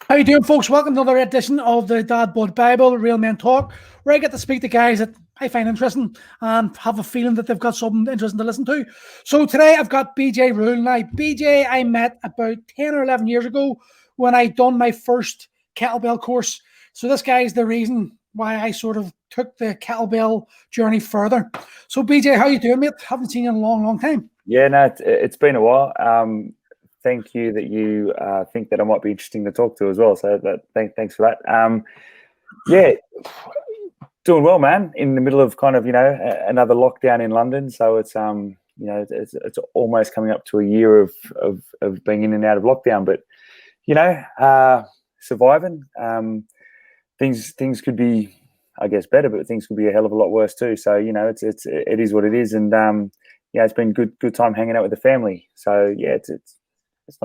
How you doing, folks? Welcome to another edition of the DadBodBible, Real Men Talk, where I get to speak to guys that I find interesting and have a feeling that they've got something interesting to listen to. So today I've got BJ Rule. Now, BJ I met about 10 or 11 years ago when I done my first kettlebell course. So this guy is the reason why I sort of took the kettlebell journey further. So BJ, how you doing, mate? Haven't seen you in a long, long time. Yeah, no, it's been a while. Thank you that you think that I might be interesting to talk to as well. So thanks for that. Yeah, doing well, man. In the middle of kind of another lockdown in London, so it's it's almost coming up to a year of being in and out of lockdown. But surviving. Things could be, I guess, better, but things could be a hell of a lot worse too. So it is what it is, and it's been good time hanging out with the family. So yeah,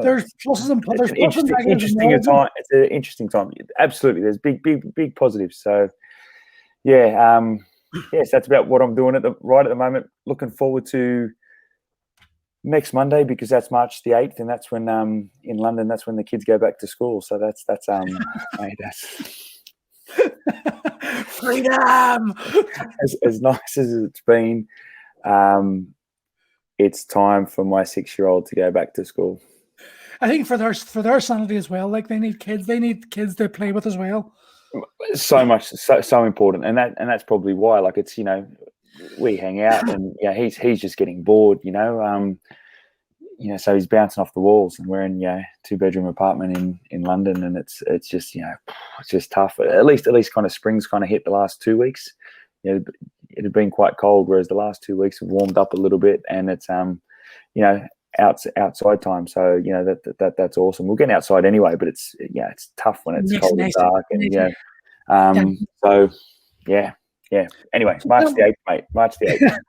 There's pluses and it's interesting time. It's an interesting time. Absolutely, there's big positives. So yes, that's about what I'm doing at the moment. Looking forward to next Monday because that's March the 8th, and that's when in London that's when the kids go back to school. So that's mate, that's freedom. As nice as it's been, it's time for my 6-year-old to go back to school. I think for their sanity as well. Like they need kids to play with as well. So much, so important, and that's probably why. Like it's we hang out, and he's just getting bored. So he's bouncing off the walls, and we're in 2-bedroom apartment in London, and it's just it's just tough. At least kind of spring's kind of hit the last 2 weeks. It had been quite cold, whereas the last 2 weeks have warmed up a little bit, and it's outside time. So that's awesome. We're getting outside anyway, but it's tough when it's cold and dark, and so anyway, March the 8th, mate. March the 8th.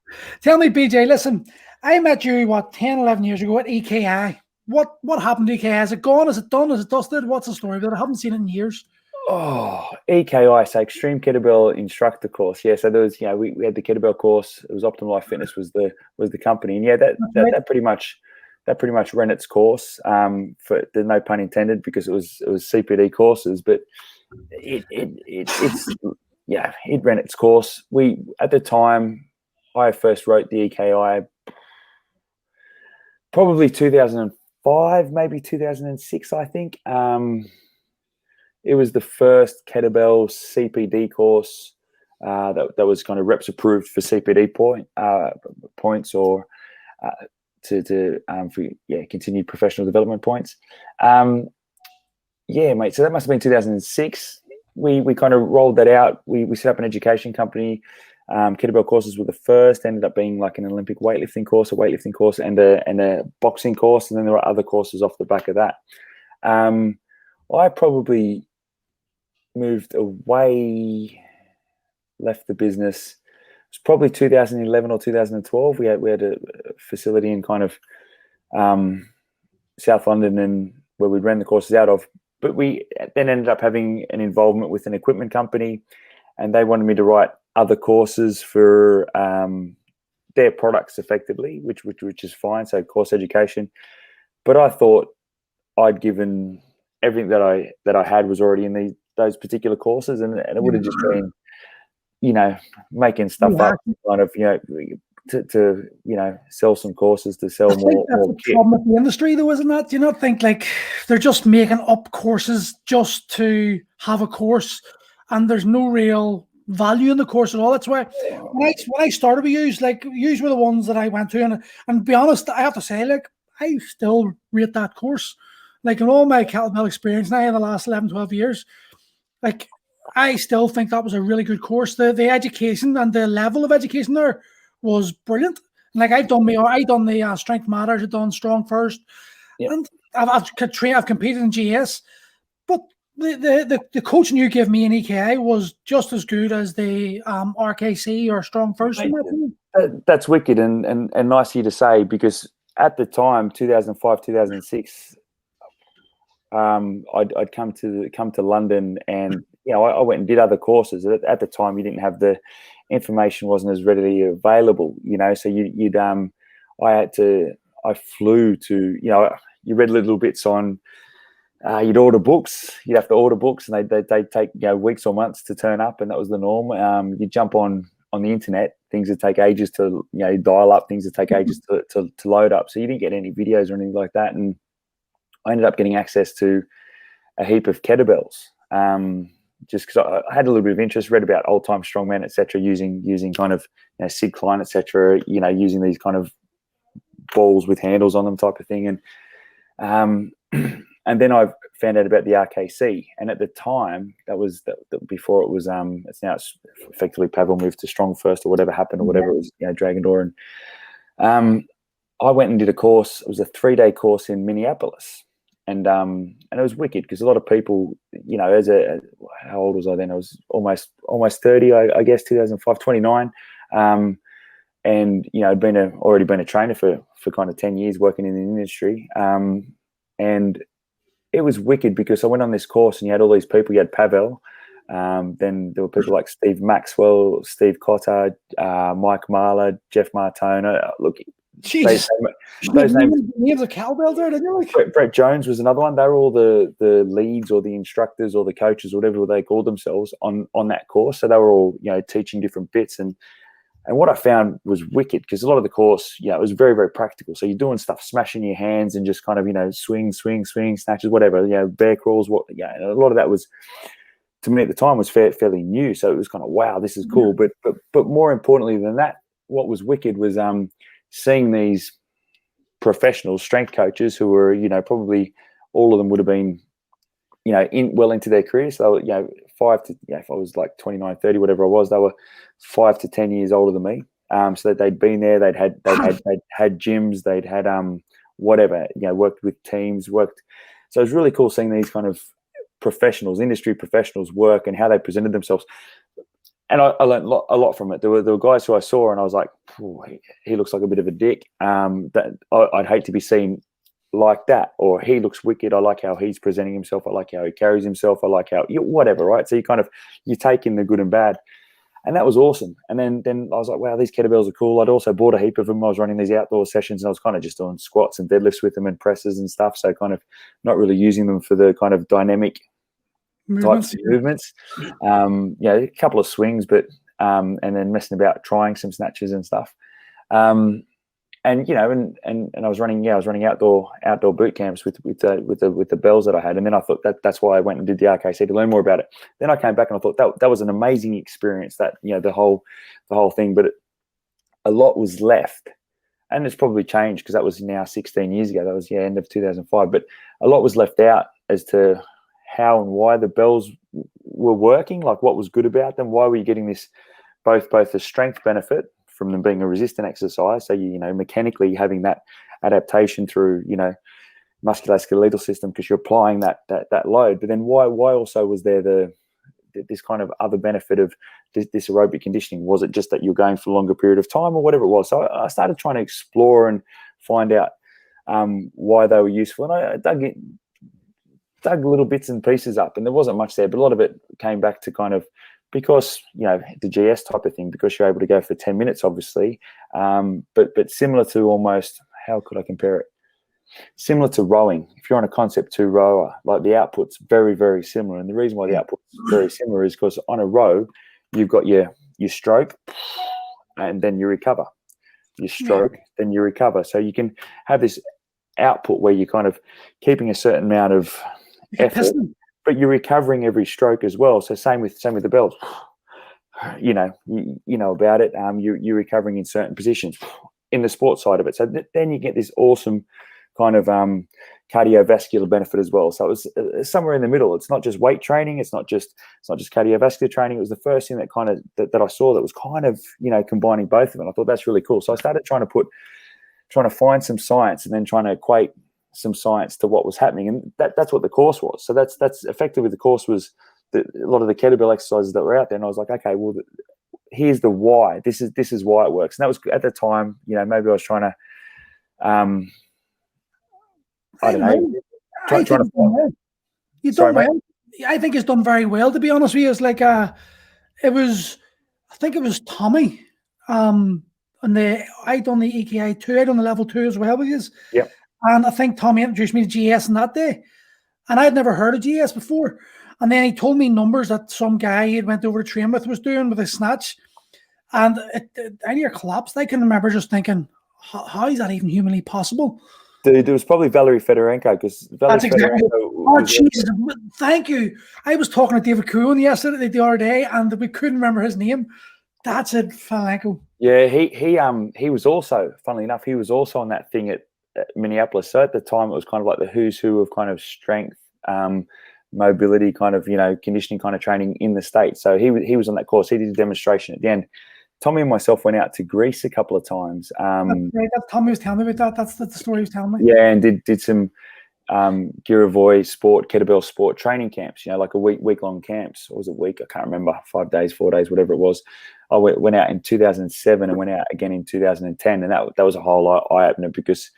Tell me, BJ, listen, I met you 10, 11 years ago at EKI. What happened to EKI? Is it gone? Is it done? Is it dusted? What's the story? But I haven't seen it in years. Oh, EKI, so Extreme Kettlebell Instructor Course. Yeah, so there was, we had the kettlebell course. It was Optimum Life Fitness was the company, and that pretty much ran its course. For there's no pun intended, because it was CPD courses, but it ran its course. We at the time, I first wrote the EKI probably 2005, maybe 2006, I think. It was the first kettlebell CPD course that was kind of reps approved for CPD points or for continued professional development points. Mate. So that must have been 2006. We kind of rolled that out. We set up an education company. Kettlebell courses were the first. Ended up being like an Olympic weightlifting course, and a boxing course, and then there were other courses off the back of that. I probably moved away, left the business. It was probably 2011 or 2012. We had a facility in kind of South London, and where we ran the courses out of. But we then ended up having an involvement with an equipment company, and they wanted me to write other courses for their products, effectively, which is fine. So course education. But I thought I'd given everything that I had was already in those particular courses, and it would have just been, making stuff up, kind of, to sell some courses, to sell more. That's the problem with the industry, though, isn't that? Do you not think like they're just making up courses just to have a course, and there's no real value in the course at all? That's why when I started with yous, yous were the ones that I went to, and to be honest, I have to say, I still rate that course. In all my kettlebell experience now in the last 11, 12 years, I still think that was a really good course. The education and the level of education there was brilliant. I've done the Strength Matters, I've done Strong First, and I've competed in GS, but the coaching you give me in EKI was just as good as the RKC or Strong First. That's wicked and nice of you to say, because at the time, 2005, 2006, I'd come to London, and I went and did other courses. At the time, you didn't have the information, wasn't as readily available, so I flew to, you read little bits on you'd order books. You'd have to order books, and they'd take weeks or months to turn up, and that was the norm. You jump on the internet, things would take ages to dial up. Things would take ages to load up. So you didn't get any videos or anything like that. And I ended up getting access to a heap of kettlebells, just because I had a little bit of interest. Read about old time strongmen, etc., using kind of Sid Klein, etc. Using these kind of balls with handles on them, type of thing, and then I found out about the RKC, and at the time, that was before it was. It's effectively Pavel moved to Strong First, or whatever happened, or whatever it was, Dragon Door, and I went and did a course. It was a 3-day course in Minneapolis, and it was wicked because a lot of people, how old was I then? I was almost 30, I guess, 2005, 29. And I'd already been a trainer for kind of 10 years working in the industry, and it was wicked because I went on this course and you had all these people. You had Pavel, then there were people like Steve Maxwell, Steve Cotter, Mike Marler, Jeff Martona. Look, Jesus, those names of cowbell there, didn't you? Brett Jones was another one. They were all the leads or the instructors or the coaches, whatever they called themselves, on that course. So they were all teaching different bits. And what I found was wicked because a lot of the course, it was very, very practical. So you're doing stuff, smashing your hands and just kind of, swing, snatches, whatever, bear crawls. A lot of that was, to me at the time, was fairly new. So it was kind of, wow, this is cool. But more importantly than that, what was wicked was seeing these professional strength coaches who were, probably all of them would have been, well into their careers. So, if I was like 29, 30, whatever I was, they were 5 to 10 years older than me. So that they'd been there, they'd had gyms, they'd had whatever, worked with teams, worked. So it was really cool seeing these kind of professionals, industry professionals, work and how they presented themselves. And I learned a lot from it. There were guys who I saw and I was like, he looks like a bit of a dick. That I'd hate to be seen like that, or he looks wicked. I like how he's presenting himself. I like how he carries himself. I like how whatever, right? So you take in the good and bad, and that was awesome. And then I was like, wow, these kettlebells are cool. I'd also bought a heap of them. I was running these outdoor sessions, and I was kind of just doing squats and deadlifts with them and presses and stuff. So kind of not really using them for the kind of dynamic types of movements. A couple of swings, but and then messing about, trying some snatches and stuff. And I was running outdoor boot camps with the bells that I had, and then I thought that's why I went and did the RKC to learn more about it. Then I came back and I thought that was an amazing experience, that the whole thing, but a lot was left, and it's probably changed because that was now 16 years ago. That was end of 2005, but a lot was left out as to how and why the bells were working, like what was good about them, why were you getting this both the strength benefit from them being a resistant exercise, so mechanically having that adaptation through musculoskeletal system because you're applying that load, but then why also was there this kind of other benefit of this aerobic conditioning? Was it just that you're going for a longer period of time or whatever it was? So I started trying to explore and find out why they were useful, and I dug little bits and pieces up, and there wasn't much there, but a lot of it came back to kind of because the GS type of thing, because you're able to go for 10 minutes, obviously, but similar to almost, how could I compare it? Similar to rowing. If you're on a Concept 2 rower, like the output's very, very similar, and the reason why the output's very similar is because on a row, you've got your stroke, and then you recover. Your stroke, then you recover. So you can have this output where you're kind of keeping a certain amount of effort, but you're recovering every stroke as well. So same with the bells. You know about it. You're recovering in certain positions in the sports side of it. So then you get this awesome kind of cardiovascular benefit as well. So it was somewhere in the middle. It's not just weight training. It's not just cardiovascular training. It was the first thing that I saw that was kind of combining both of them. I thought that's really cool. So I started trying to find some science and then trying to equate some science to what was happening, and that's what the course was. So that's effectively the course was a lot of the kettlebell exercises that were out there, and I was like, okay, well, here's the why. This is why it works. And that was at the time, maybe I was trying to, I don't know. Trying to find. You've done well. I think it's done very well, to be honest with you. It's like I think it was Tommy. And I done the EKI 2. I done the level 2 as well with you. Yeah. And I think Tommy introduced me to GS on that day. and I'd never heard of GS before. And then he told me numbers that some guy he had went over to train with was doing with his snatch, and I near collapsed. I can remember just thinking, how is that even humanly possible? Dude, it was probably Valerie Fedorenko, because That's exactly. Oh, Jesus! Thank you. I was talking to David Cohen yesterday, the other day, and we couldn't remember his name. That's it, Fedorenko. Yeah, he was also, funnily enough, he was also on that thing at Minneapolis. So at the time, it was kind of like the who's who of kind of strength, mobility, kind of, conditioning kind of training in the States. So he was on that course. He did a demonstration at the end. Tommy and myself went out to Greece a couple of times. Tommy was telling me about that. That's the story he was telling me. Yeah, and did some Giravoy sport, kettlebell sport training camps, like a week-long camps. Or was it a week? I can't remember, 5 days, 4 days, whatever it was. I went out in 2007 and went out again in 2010. And that was a whole eye-opener, because,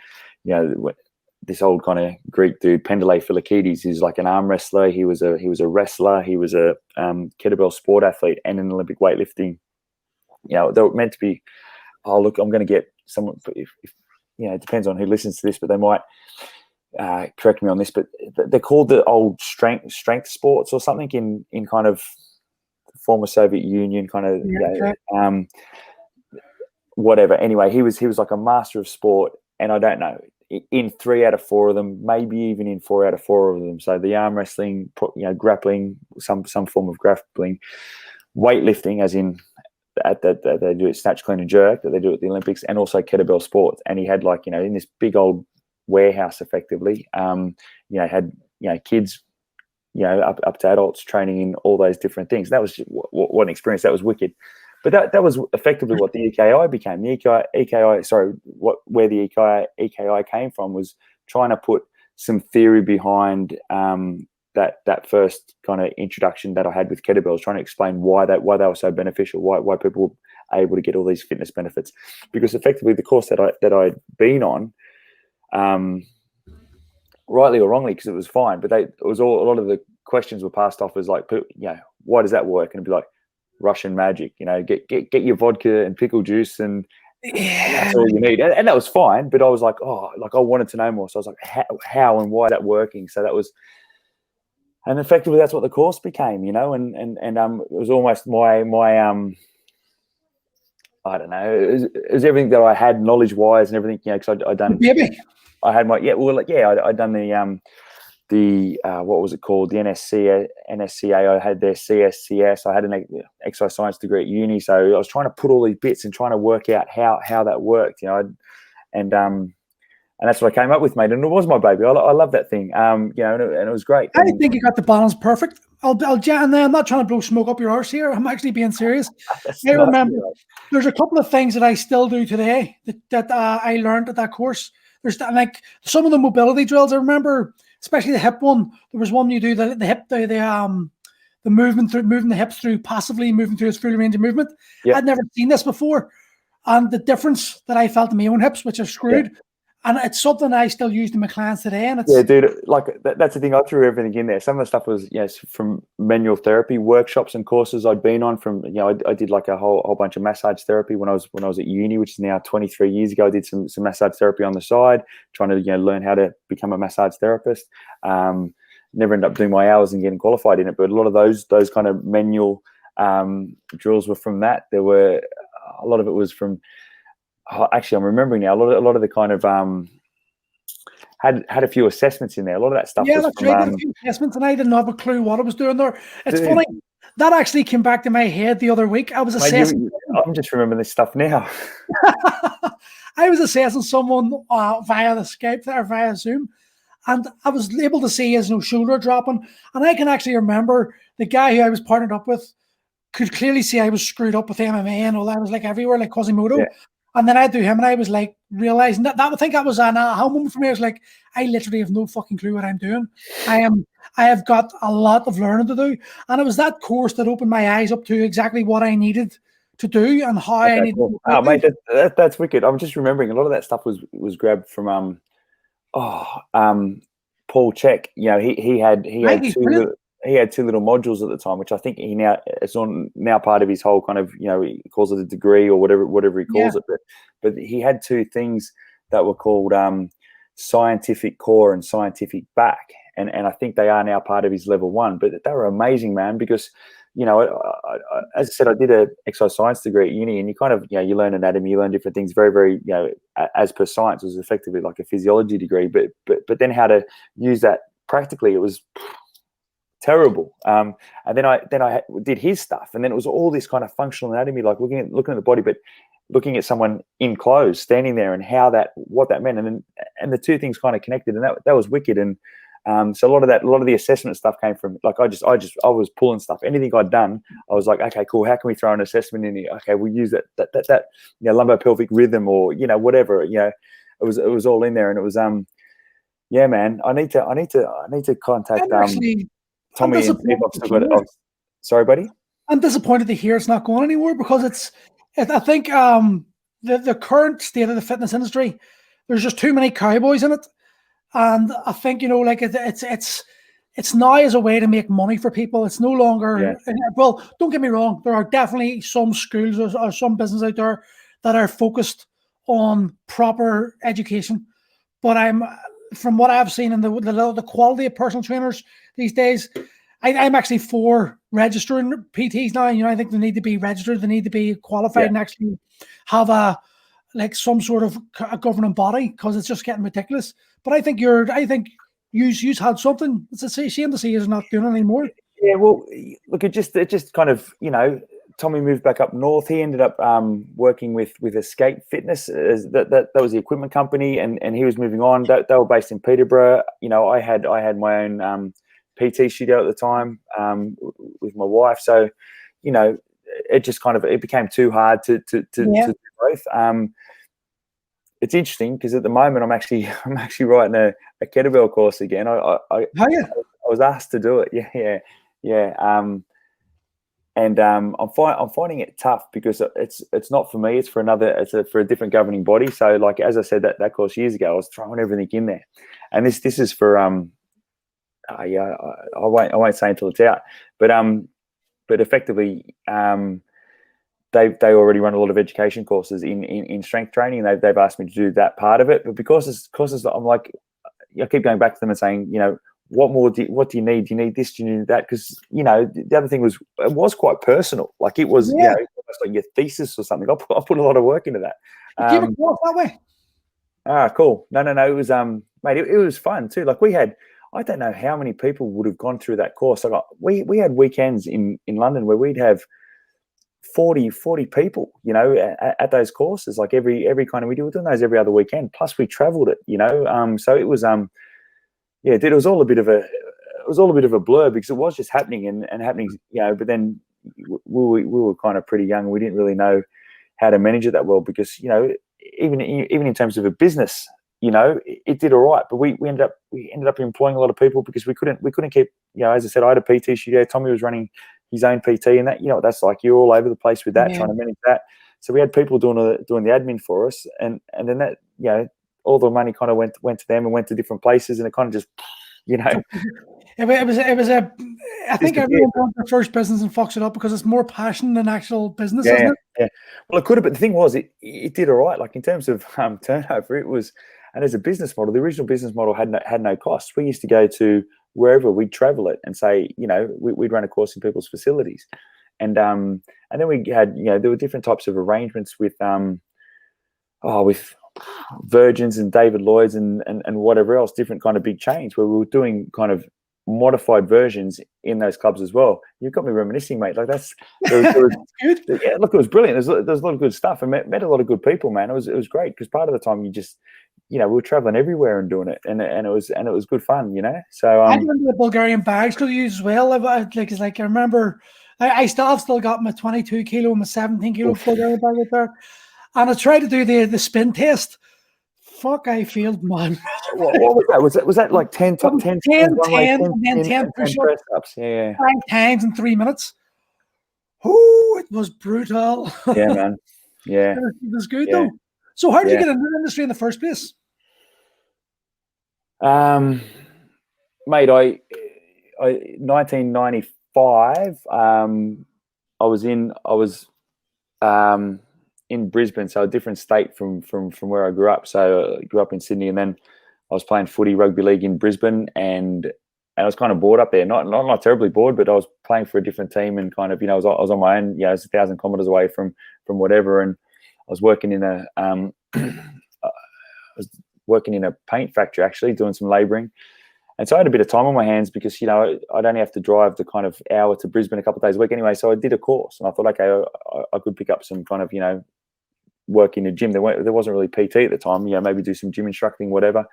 this old kind of Greek dude, Pendile Philakidis, he's like an arm wrestler. He was a wrestler. He was a kettlebell sport athlete and an Olympic weightlifting. They were meant to be, oh, look, I'm going to get someone, if it depends on who listens to this, but they might correct me on this, but they're called the old strength sports or something in kind of former Soviet Union, kind of, whatever. Anyway, he was like a master of sport, and I don't know, in 3 out of 4 of them, maybe even in 4 out of 4 of them. So the arm wrestling, grappling, some form of grappling, weightlifting, as in that they do it snatch, clean, and jerk, that they do at the Olympics, and also kettlebell sports. And he had, like, in this big old warehouse, effectively, had kids, up to adults, training in all those different things. That was what an experience. That was wicked. But that was effectively what the EKI became. The EKI, where the EKI came from was trying to put some theory behind that first kind of introduction that I had with kettlebells, trying to explain why they were so beneficial, why people were able to get all these fitness benefits. Because effectively, the course that I'd been on, rightly or wrongly, because it was fine, but a lot of the questions were passed off as like, why does that work? And it'd be like Russian magic, get your vodka and pickle juice, and that's all you need. And that was fine, but I was like, I wanted to know more. So I was like, how and why is that working? So that was. And effectively, that's what the course became, and it was almost my I don't know, it was everything that I had knowledge wise and everything, because I'd done. I had my I'd done the what was it called, the NSCA. I had their CSCS. I had an exercise science degree at uni, so I was trying to put all these bits and trying to work out how that worked, and that's what I came up with, mate. And it was my baby. I love that thing. And it was great. I think you got the balance perfect. I'm not trying to blow smoke up your arse here. I'm actually being serious. I remember there's a couple of things that I still do today that I learned at that course. There's like some of the mobility drills. I remember, especially the hip one. There was one you do the hip, the movement through, moving the hips through passively, moving through its full range of movement. Yep. I'd never seen this before, and the difference that I felt in my own hips, which are screwed. Yep. And it's something I still use in my clients today. And it's dude, like that's the thing. I threw everything in there. Some of the stuff was from manual therapy workshops and courses I'd been on. From I did like a whole bunch of massage therapy when I was at uni, which is now 23 years ago. I did some massage therapy on the side, trying to learn how to become a massage therapist. Never ended up doing my hours and getting qualified in it, but a lot of those kind of manual drills were from that. There were a lot of it was from. Actually, I'm remembering now. A lot of the kind of had a few assessments in there. A lot of that stuff. Yeah, that's right. A few assessments, and I didn't have a clue what I was doing there. It's funny that actually came back to my head the other week. I was assessing. I'm just remembering this stuff now. I was assessing someone via the Skype or via Zoom, and I was able to see his shoulder dropping, and I can actually remember the guy who I was partnered up with could clearly see I was screwed up with MMA and all that. I was like everywhere, like Quasimodo. Yeah. And then I'd do him, and I was like realizing that I think that was an aha moment for me. I was like, I literally have no fucking clue what I'm doing. I have got a lot of learning to do, and it was that course that opened my eyes up to exactly what I needed to do and how I needed. Cool. To mate, that's wicked. I'm just remembering a lot of that stuff was grabbed from Paul Check. He had two little modules at the time, which I think it's now part of his whole kind of, he calls it a degree or whatever he calls it. But he had two things that were called scientific core and scientific back. and I think they are now part of his level 1. But they were amazing, man, because as I said, I did a exercise science degree at uni, and you kind of, you learn anatomy, you learn different things, very, very, as per science. It was effectively like a physiology degree, but then how to use that practically, it was terrible. And then I did his stuff, and then it was all this kind of functional anatomy, like looking at the body, but looking at someone in clothes standing there and what that meant, and the two things kind of connected, and that was wicked. And so a lot of the assessment stuff came from, like, I was pulling stuff, anything I'd done, I was like, okay, cool, how can we throw an assessment in here? Okay, we'll use that lumbopelvic rhythm, or whatever. It was all in there, and it was yeah, man, I need to contact Tommy and see if I've still got it. Sorry, buddy. I'm disappointed to hear it's not going anymore, because I think the current state of the fitness industry, there's just too many cowboys in it, and I think it's now as a way to make money for people. It's no longer well. Don't get me wrong. There are definitely some schools or some business out there that are focused on proper education, but from what I've seen in the quality of personal trainers these days, I'm actually for registering PTs now. I think they need to be registered. They need to be qualified and actually have some sort of a governing body, because it's just getting ridiculous. But I think you had something. It's a shame to see you're not doing it anymore. Yeah, well, look, it just kind of, Tommy moved back up north. He ended up working with Escape Fitness. That was the equipment company, and he was moving on. They were based in Peterborough. I had my own PT studio at the time with my wife. So, it just kind of, it became too hard to do both. It's interesting because at the moment I'm actually writing a kettlebell course again. I was asked to do it. Yeah. And I'm finding it tough because it's not for me. It's for a different governing body. So, like, as I said, that course years ago, I was throwing everything in there, and this is for I won't say until it's out, but effectively they already run a lot of education courses in strength training, and they've asked me to do that part of it. But because I'm like, I keep going back to them and saying, what do you need? Do you need this? Do you need that? Because the other thing was, it was quite personal. Like, it was almost like your thesis or something. I put a lot of work into that. Came across that way. Cool. No. It was mate. It was fun too. Like, we had, I don't know how many people would have gone through that course. We had weekends in London where we'd have 40 people, at those courses. Like, every kind of, we were doing those every other weekend. Plus, we travelled it, So it was it was all a bit of a blur, because it was just happening and happening, But then we were kind of pretty young. We didn't really know how to manage it that well, because even in terms of a business, it did all right, but we ended up employing a lot of people because we couldn't keep, as I said, I had a PT studio. Tommy was running his own PT, and that, that's like, you're all over the place with that, trying to manage that. So we had people doing the admin for us, and then that, all the money kind of went to them and went to different places, and it kind of just, It was I think everyone wants their first business and fucks it up because it's more passion than actual business, isn't it? Yeah. Well, it could have, but the thing was, it did all right. Like, in terms of turnover, it was, and as a business model, the original business model had no costs. We used to go to wherever, we'd travel it and say, we'd run a course in people's facilities, and then we had, there were different types of arrangements with Virgins and David Lloyd's and whatever else, different kind of big chains, where we were doing kind of modified versions in those clubs as well. You've got me reminiscing, mate. Like, there was good. Yeah, look, it was brilliant. There's a lot of good stuff. I met a lot of good people, man. It was great, because part of the time you just, we were traveling everywhere and doing it, and it was good fun, So I remember the Bulgarian bags could use as well. I remember, I still got my 22 kilo and my 17 kilo Bulgarian bag out there, and I tried to do the spin test. Fuck, I failed, man. What was that? Was that like 10 and then 10 press-ups? Yeah. 5 times in 3 minutes. Oh, it was brutal. Yeah, man. Yeah. It was good, though. So how did you get into the industry in the first place? Mate, I 1995. I was in Brisbane, so a different state from where I grew up. So I grew up in Sydney, and then I was playing footy, rugby league in Brisbane, and I was kind of bored up there. Not terribly bored, but I was playing for a different team and kind of, I was on my own. I was 1,000 kilometers away from whatever, and I was working in a paint factory, actually doing some labouring. And so I had a bit of time on my hands because, I'd only have to drive the kind of hour to Brisbane a couple of days a week anyway. So I did a course, and I thought, okay, I could pick up some kind of, work in a gym. There wasn't really PT at the time, maybe do some gym instructing, whatever.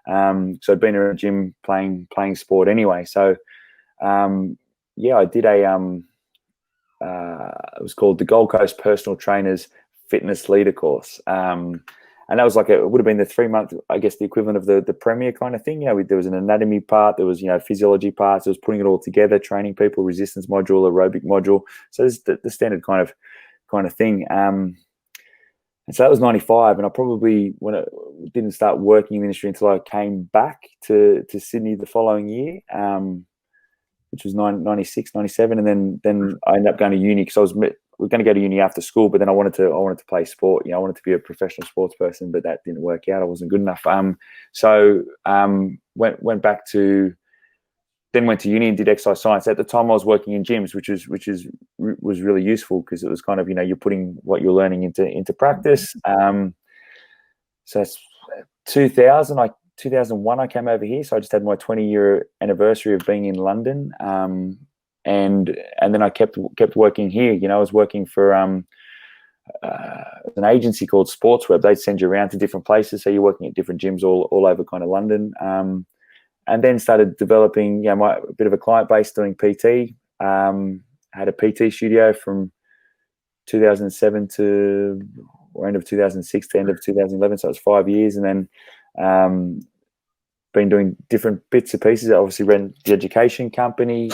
So I'd been in a gym playing sport anyway. So, I did it was called the Gold Coast Personal Trainers Fitness Leader course. And that was it would have been the 3-month, I guess, the equivalent of the Premier kind of thing. There was an anatomy part, there was, physiology parts, there was putting it all together, training people, resistance module, aerobic module. So it's the standard kind of thing. And so that was 95, and I probably didn't start working in the industry until I came back to Sydney the following year, which was 96, 97, and then I ended up going to uni because we were going to go to uni after school, but then I wanted to play sport. I wanted to be a professional sports person, but that didn't work out. I wasn't good enough. So went to uni and did exercise science. At the time, I was working in gyms, which was really useful because it was kind of, you're putting what you're learning into practice. So it's 2001, I came over here. So I just had my 20-year anniversary of being in London. And then I kept working here. I was working for an agency called Sportsweb. They'd send you around to different places. So you're working at different gyms all over kind of London. And then started developing, a bit of a client base doing PT. Had a PT studio from 2007 to end of 2006 to end of 2011. So it was 5 years. And then been doing different bits and pieces. I obviously ran the education company.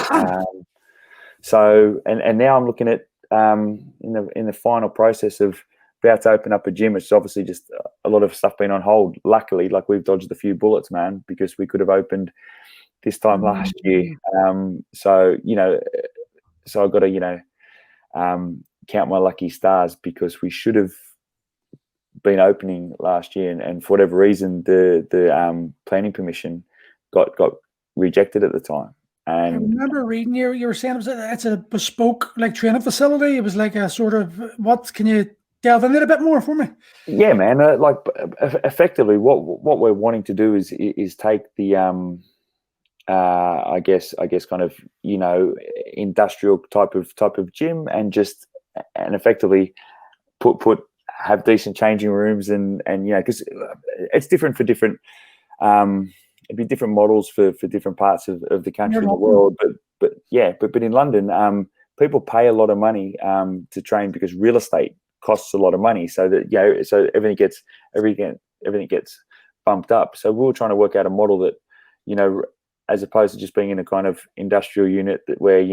So now I'm looking at in the final process of about to open up a gym. It's obviously just a lot of stuff been on hold. Luckily, we've dodged a few bullets, man, because we could have opened this time last year. So I've got to count my lucky stars because we should have been opening last year, and for whatever reason, the planning permission got rejected at the time. And I remember reading you were saying it's a bespoke training facility. It was like a sort of what? Can you delve into it a bit more for me? Yeah, man. Effectively, what we're wanting to do is take the I guess kind of industrial type of gym and effectively have decent changing rooms and because it's different for different. It'd be different models for different parts of the country and the world, but in London, people pay a lot of money to train because real estate costs a lot of money. So that so everything gets bumped up. So we were trying to work out a model that as opposed to just being in a kind of industrial unit where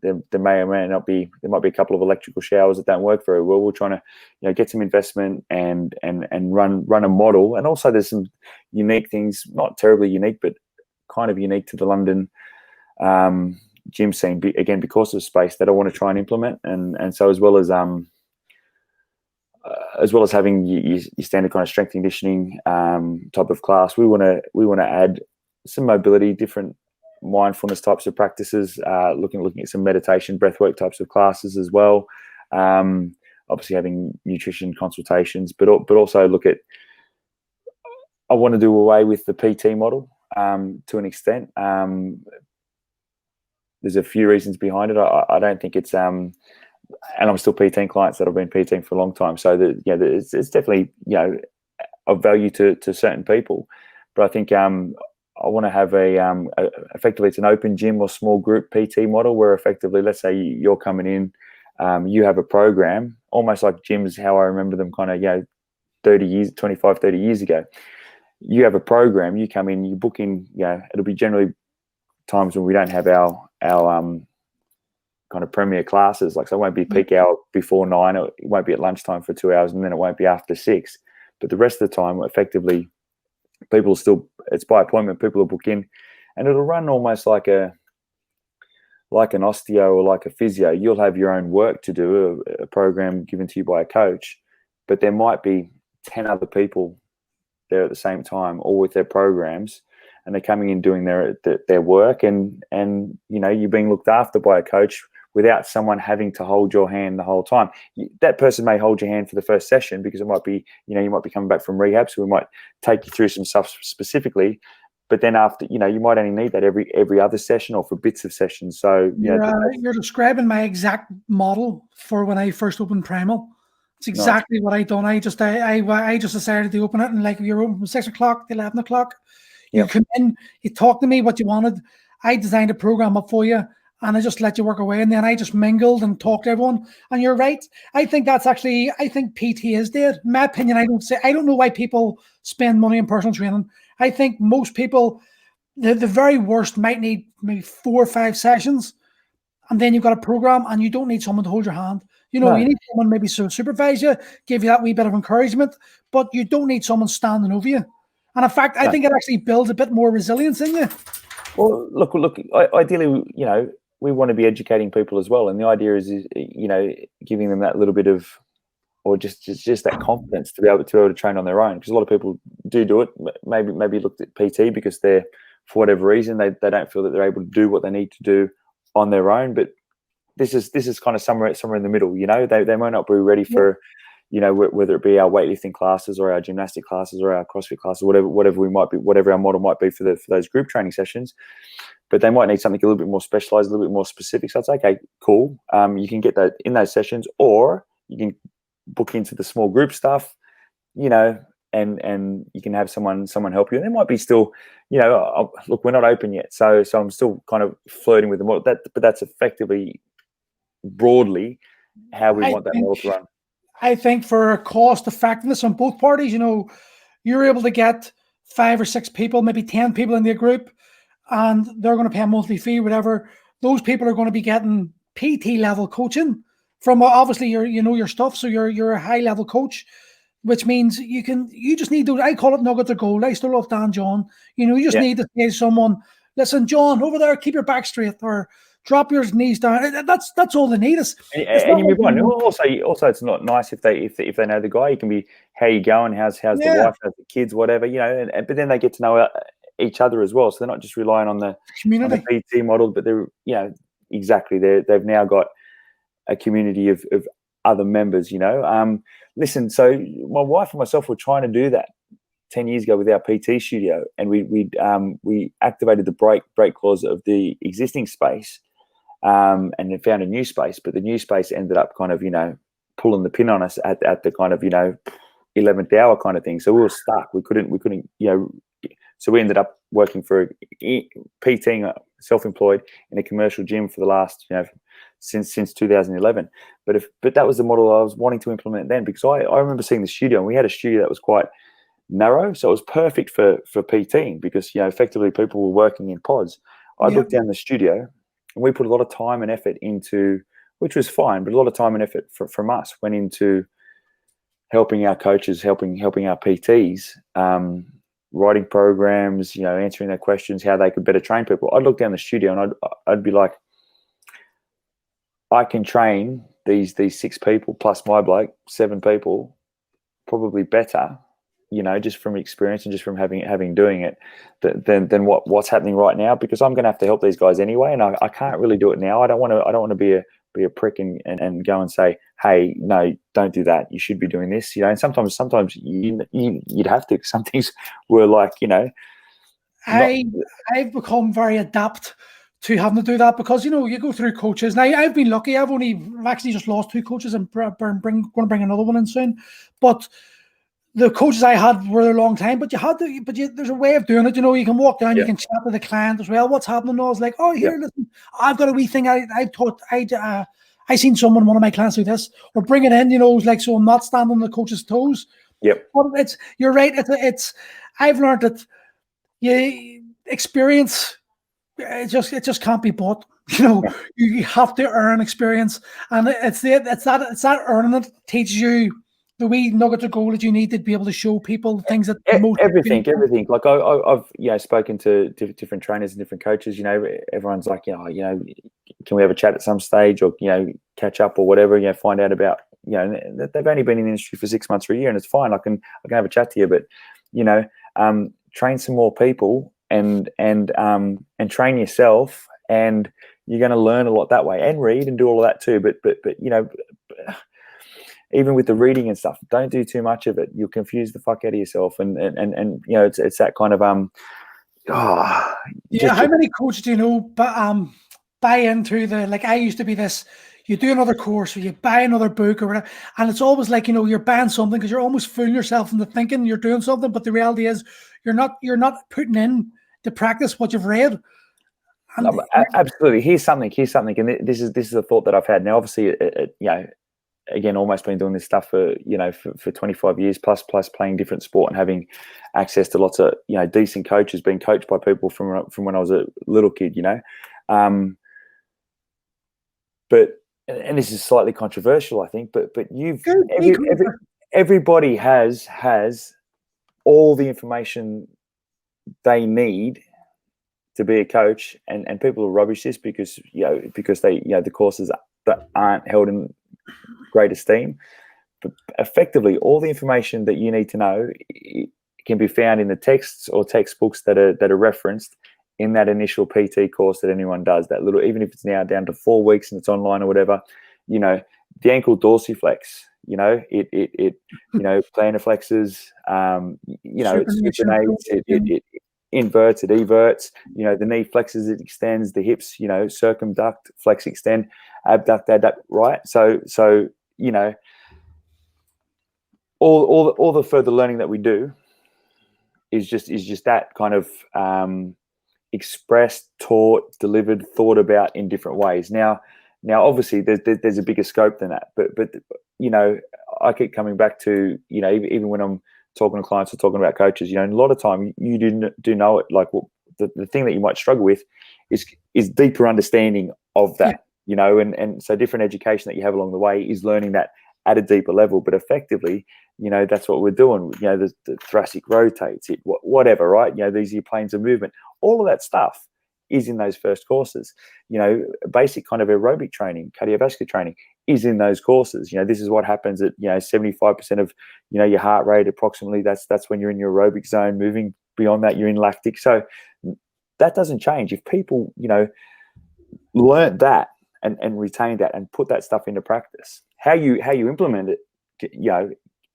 there may or may not be, there might be a couple of electrical showers that don't work very well. We're trying to get some investment and run a model. And also there's some unique things, not terribly unique, but kind of unique to the London gym scene, again because of space, that I want to try and implement. And so as well as having your standard kind of strength and conditioning type of class, we want to add some mobility, different mindfulness types of practices, looking at some meditation, breathwork types of classes as well. Obviously having nutrition consultations, but also look at, I want to do away with the PT model to an extent. There's a few reasons behind it. I don't think it's and I'm still PTing clients that have been PTing for a long time, so that it's definitely of value to certain people, but I think I want to have effectively it's an open gym or small group PT model where effectively, let's say you're coming in, you have a program, almost like gyms, how I remember them kind of, 25, 30 years ago. You have a program, you come in, you book in, it'll be generally times when we don't have our kind of premier classes. So it won't be peak hour before 9, it won't be at lunchtime for 2 hours, and then it won't be after 6. But the rest of the time, effectively, people still, it's by appointment, people will book in, and it'll run almost like an osteo or like a physio. You'll have your own work to do, a program given to you by a coach, but there might be 10 other people there at the same time, all with their programs, and they're coming in doing their work, and you're being looked after by a coach without someone having to hold your hand the whole time. That person may hold your hand for the first session because it might be, you might be coming back from rehab, so we might take you through some stuff specifically. But then after, you might only need that every other session or for bits of sessions. So you're describing my exact model for when I first opened Primal. It's exactly what I done. I just decided to open it, and like you're open from 6 o'clock to 11 o'clock. You come in, you talk to me what you wanted. I designed a program up for you, and I just let you work away. And then I just mingled and talked to everyone. And you're right. I think PT is dead. In my opinion, I don't know why people spend money on personal training. I think most people, the very worst, might need maybe 4 or 5 sessions, and then you've got a program, and you don't need someone to hold your hand. You need someone maybe to supervise you, give you that wee bit of encouragement, but you don't need someone standing over you. And in fact, I think it actually builds a bit more resilience in you. Well, look. Ideally, we want to be educating people as well, and the idea is giving them that little bit of, or just that confidence to be able to train on their own. Because a lot of people do it. Maybe looked at PT because they're, for whatever reason, they don't feel that they're able to do what they need to do on their own. But this is kind of somewhere in the middle. They might not be ready for, whether it be our weightlifting classes or our gymnastic classes or our CrossFit classes, whatever our model might be for those group training sessions. But they might need something a little bit more specialized, a little bit more specific. So it's okay, cool. You can get that in those sessions, or you can book into the small group stuff, and you can have someone help you. And there might be still, look, we're not open yet, so I'm still kind of flirting with the model. But that's effectively, broadly, how we want that model to run. I think for cost effectiveness on both parties, you're able to get 5 or 6 people, maybe 10 people in their group, and they're going to pay a monthly fee, whatever. Those people are going to be getting PT level coaching from, obviously your stuff, so you're a high level coach, which means you just need to, I call it nuggets of gold. I still love Dan John. You just need to say to someone, listen, John, over there, keep your back straight, or drop your knees down. That's all they need. And you move on. Also, it's not nice if they know the guy. You can be, how you going? How's the wife? How's the kids? Whatever, but then they get to know each other as well. So they're not just relying on the community, on the PT model, but they're, exactly. They've now got a community of other members. Listen. So my wife and myself were trying to do that 10 years ago with our PT studio, and we activated the break clause of the existing space, and then found a new space. But the new space ended up kind of pulling the pin on us at the kind of 11th hour kind of thing. So we were stuck. We couldn't So we ended up working for PTing, self-employed, in a commercial gym for the last since 2011. But that was the model I was wanting to implement then, because I remember seeing the studio, and we had a studio that was quite narrow, so it was perfect for PTing, because effectively people were working in pods. I looked down the studio, and we put a lot of time and effort into, which was fine, but a lot of time and effort from us went into helping our coaches, helping our PTs, writing programs, answering their questions, how they could better train people. I'd look down the studio, and I'd be like, I can train these 6 people plus my bloke, 7 people, probably better, just from experience and just from having doing it, than what's happening right now, because I'm going to have to help these guys anyway, and I can't really do it now. I don't want to be a prick and go and say, hey, no, don't do that. You should be doing this, And sometimes you'd have to. Some things were like, I've become very adept to having to do that, because you go through coaches. Now I've been lucky. I've actually just lost 2 coaches, and going to bring another one in soon. But the coaches I had were there a long time, but there's a way of doing it. You can walk down, you can chat to the client as well. What's happening? And I was like, oh, here, listen, I've got a wee thing. I seen one of my clients do this, or bring it in, so I'm not standing on the coach's toes. Yep. But you're right. I've learned that experience, it just can't be bought. You have to earn experience, and it's that earning that teaches you the wee nugget of gold that you need to be able to show people things that everything. Like I've spoken to different trainers and different coaches. Everyone's like, can we have a chat at some stage, or catch up or whatever. Find out about they've only been in the industry for 6 months or a year, and it's fine. I can have a chat to you, but train some more people and train yourself, and you're going to learn a lot that way, and read and do all of that too. But you know, even with the reading and stuff, don't do too much of it. You'll confuse the fuck out of yourself, and you know, it's that kind of how many coaches do you know buy into the, like, I used to be this, you do another course or you buy another book or whatever, and it's always like, you know, you're buying something because you're almost fooling yourself into thinking you're doing something, but the reality is you're not putting in to practice what you've read. And absolutely. Here's something, and this is a thought that I've had. Now, obviously, you know, again, almost been doing this stuff for, you know, for 25 years plus playing different sport and having access to lots of, you know, decent coaches, being coached by people from when I was a little kid, you know. But, and this is slightly controversial, I think, but everybody has all the information they need to be a coach, and people will rubbish this because they, you know, the courses that aren't held in great esteem. But effectively, all the information that you need to know can be found in the texts or textbooks that are referenced in that initial PT course that anyone does. That little, even if it's now down to 4 weeks and it's online or whatever, you know, the ankle dorsiflex, you know, it you know, plantar flexes, you know, it supinates, it inverts, it everts, you know, the knee flexes, it extends, the hips, you know, circumduct, flex, extend, abduct, adduct, right? So you know, all the further learning that we do is just that kind of expressed, taught, delivered, thought about in different ways. Now obviously there's a bigger scope than that, but you know, I keep coming back to, you know, even when I'm talking to clients or talking about coaches, you know, a lot of time you do know it. Like, well, the thing that you might struggle with is deeper understanding of that, you know, and so different education that you have along the way is learning that at a deeper level. But effectively, you know, that's what we're doing. You know, the thoracic rotates, it whatever, right? You know, these are your planes of movement. All of that stuff is in those first courses. You know, basic kind of aerobic training, cardiovascular training is in those courses. You know, this is what happens at, you know, 75% of, you know, your heart rate approximately. That's when you're in your aerobic zone. Moving beyond that, you're in lactic. So that doesn't change. If people, you know, learn that and retain that and put that stuff into practice, how you implement it, you know,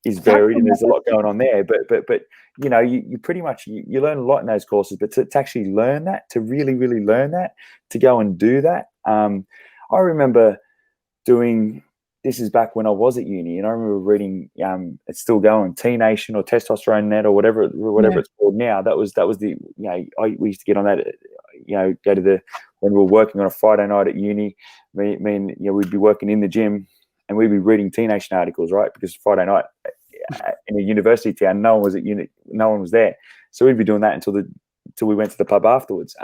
is varied, and there's a lot going on there. But you know, you pretty much you learn a lot in those courses. But to actually learn that, to really learn that, to go and do that, I remember doing. This is back when I was at uni, and I remember reading. It's still going, T Nation or Testosterone Net or whatever it's called now. That was the, you know, we used to get on that. You know, go to when we were working on a Friday night at uni. Me and you know, we'd be working in the gym, and we'd be reading T Nation articles, right? Because Friday night in a university town, no one was at uni, no one was there, so we'd be doing that until we went to the pub afterwards.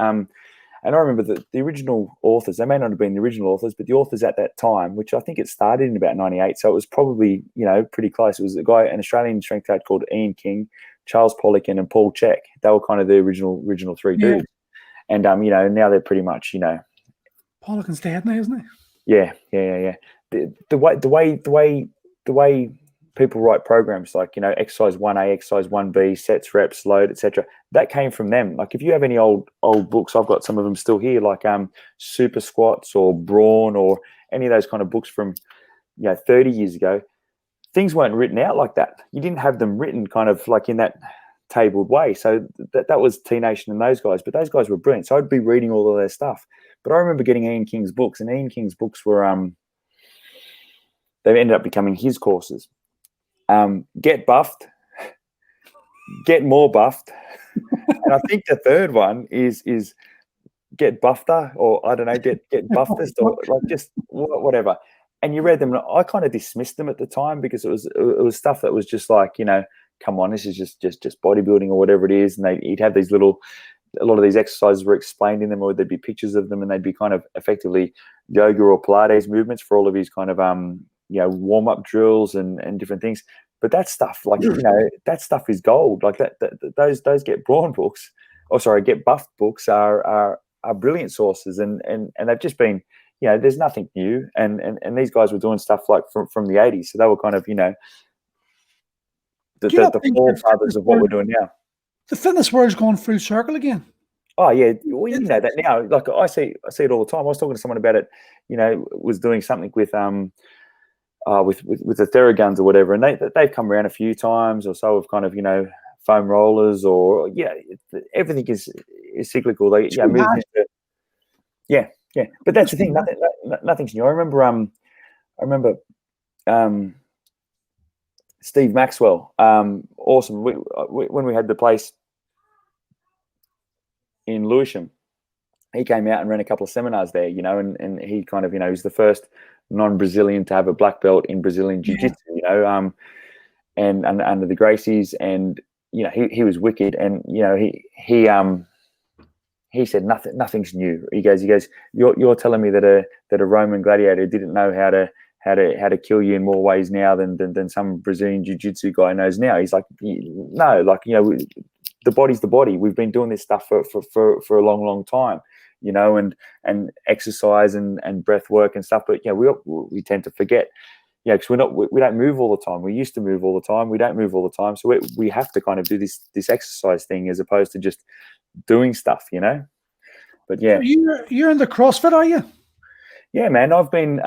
And I remember the original authors, they may not have been the original authors, but the authors at that time, which I think it started in about 98, so it was probably, you know, pretty close. It was an Australian strength coach called Ian King, Charles Poliquin, and Paul Chek. They were kind of the original three dudes. And you know, now they're pretty much, you know, Poliquin's dead now, isn't he? Yeah. The way people write programs, like, you know, exercise 1A, exercise 1B, sets, reps, load, etc. That came from them. Like, if you have any old books, I've got some of them still here, like Super Squats or Brawn or any of those kind of books from, you know, 30 years ago. Things weren't written out like that. You didn't have them written kind of like in that tabled way. So that was T Nation and those guys, but those guys were brilliant. So I'd be reading all of their stuff. But I remember getting Ian King's books, and Ian King's books were they ended up becoming his courses. Get buffed, get more buffed, and I think the third one is get buffer, or I don't know, get buffest, or like just whatever. And you read them, and I kind of dismissed them at the time because it was stuff that was just like, you know, come on, this is just bodybuilding or whatever it is. And he'd have these a lot of these exercises were explained in them, or there'd be pictures of them, and they'd be kind of effectively yoga or Pilates movements for all of his kind of you know, warm-up drills and different things. But that stuff, like, you know, that stuff is gold. Like those get brawn books, get buffed books are brilliant sources, and they've just been, you know, there's nothing new, and these guys were doing stuff like from the 80s, so they were kind of, you know, the forefathers of what we're doing now. The fitness world's gone full circle again. Oh yeah, well, you know that now. Like I see it all the time. I was talking to someone about it. Was doing something with the Theraguns or whatever, and they've come around a few times or so of kind of foam rollers or everything is cyclical. They move into But that's the thing. Nothing's new. I remember Steve Maxwell. Awesome. When we had the place in Lewisham, he came out and ran a couple of seminars there, and he kind of, he's the first non-Brazilian to have a black belt in Brazilian jiu-jitsu, and under the Gracies, and he was wicked, and he said nothing's new. He goes, you're telling me that a Roman gladiator didn't know how to kill you in more ways now than some Brazilian jiu-jitsu guy knows now. He's like, no, like the body's the body. We've been doing this stuff for a long time, and exercise and breath work and stuff. But we tend to forget, because we don't move all the time. We used to move all the time. We don't move all the time. So we have to kind of do this exercise thing as opposed to just doing stuff, But yeah, you're in the CrossFit, are you? Yeah, man. I've been.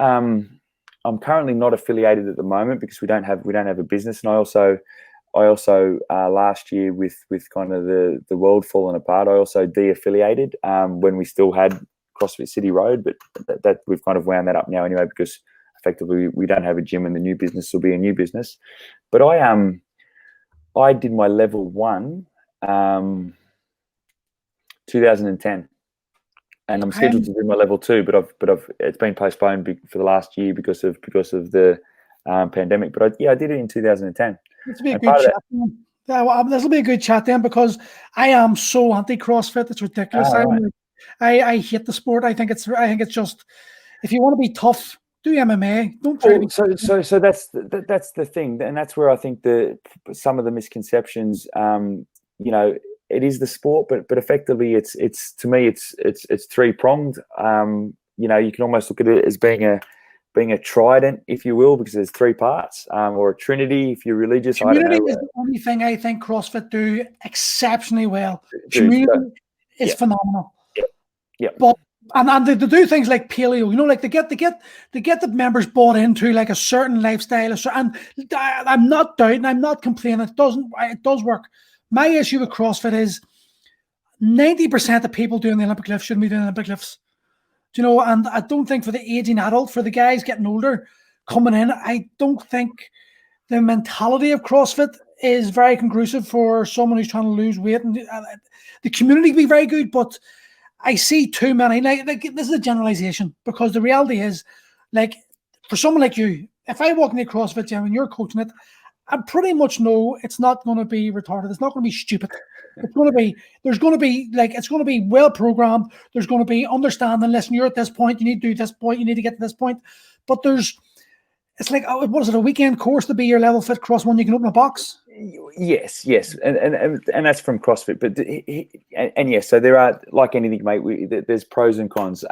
I'm currently not affiliated at the moment because we don't have a business, and I also last year with kind of the world falling apart, I also de-affiliated when we still had CrossFit City Road, but that we've kind of wound that up now anyway, because effectively we don't have a gym and the new business will be a new business. But I did my level 1 2010, and I'm scheduled to do my level 2, but it's been postponed for the last year because of the pandemic. But I did it in 2010. This will be a good chat. This will be a good chat then, because I am so anti-CrossFit. It's ridiculous. I hate the sport. I think it's just, if you want to be tough, do MMA. Don't try to be. So that's the thing, and that's where I think some of the misconceptions. It is the sport, but effectively it's to me it's three-pronged. You can almost look at it as being a trident, if you will, because there's 3 parts, or a trinity if you're religious. Community I don't know. is the only thing I think CrossFit do exceptionally well. Community is phenomenal. Yeah. But and they do things like paleo, like they get the members bought into like a certain lifestyle. And I'm not doubting, I'm not complaining. It does work. My issue with CrossFit is 90% of people doing the Olympic lifts shouldn't be doing Olympic lifts. And I don't think for the aging adult, for the guys getting older coming in, I don't think the mentality of CrossFit is very conducive for someone who's trying to lose weight. And the community can be very good, but I see too many. Like this is a generalization, because the reality is, like, for someone like you, if I walk in the CrossFit gym and you're coaching it, I pretty much know it's not going to be retarded. It's not going to be stupid. It's going to be, it's going to be well programmed. There's going to be understanding. Listen, you're at this point. You need to do this point. You need to get to this point. But it's like, what is it? A weekend course to be your level fit cross one. You can open a box. Yes, and that's from CrossFit. But and yes, so there are, like anything, mate. There's pros and cons.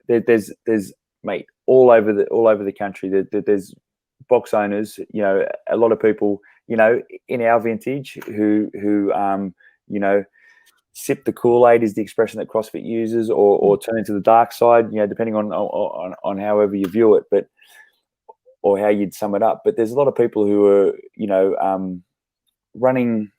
There's mate all over the country. There's box owners, a lot of people, in our vintage who sip the Kool-Aid is the expression that CrossFit uses, or turn to the dark side, depending on however you view it, or how you'd sum it up. But there's a lot of people who are, running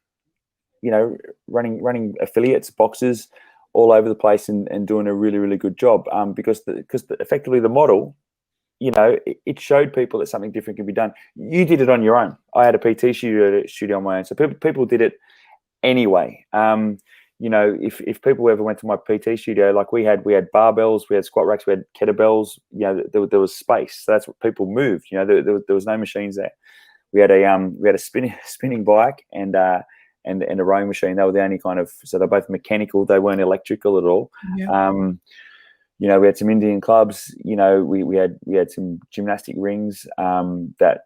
affiliates, boxes all over the place and doing a really, really good job, because effectively the model, it showed people that something different can be done. You did it on your own. I had a PT studio on my own. So people did it anyway. If people ever went to my PT studio, like we had barbells, we had squat racks, we had kettlebells, there was space. So that's what people moved. There was no machines there. We had a spinning bike and a rowing machine. They were the only so they're both mechanical. They weren't electrical at all. Yeah. We had some Indian clubs. We had some gymnastic rings that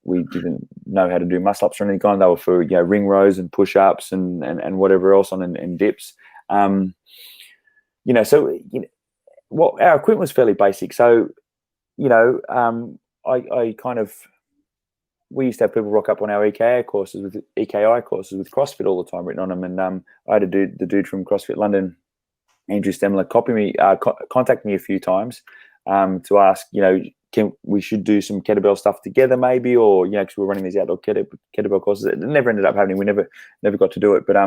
we didn't know how to do muscle ups or anything kind. They were for ring rows and push ups and whatever else and dips. So our equipment was fairly basic. So I kind of we used to have people rock up on our EKI courses with CrossFit all the time written on them. And I had the dude from CrossFit London, Andrew Stemler, contact me a few times to ask, we should do some kettlebell stuff together maybe, or, because we're running these outdoor kettlebell courses. It never ended up happening. We never got to do it. But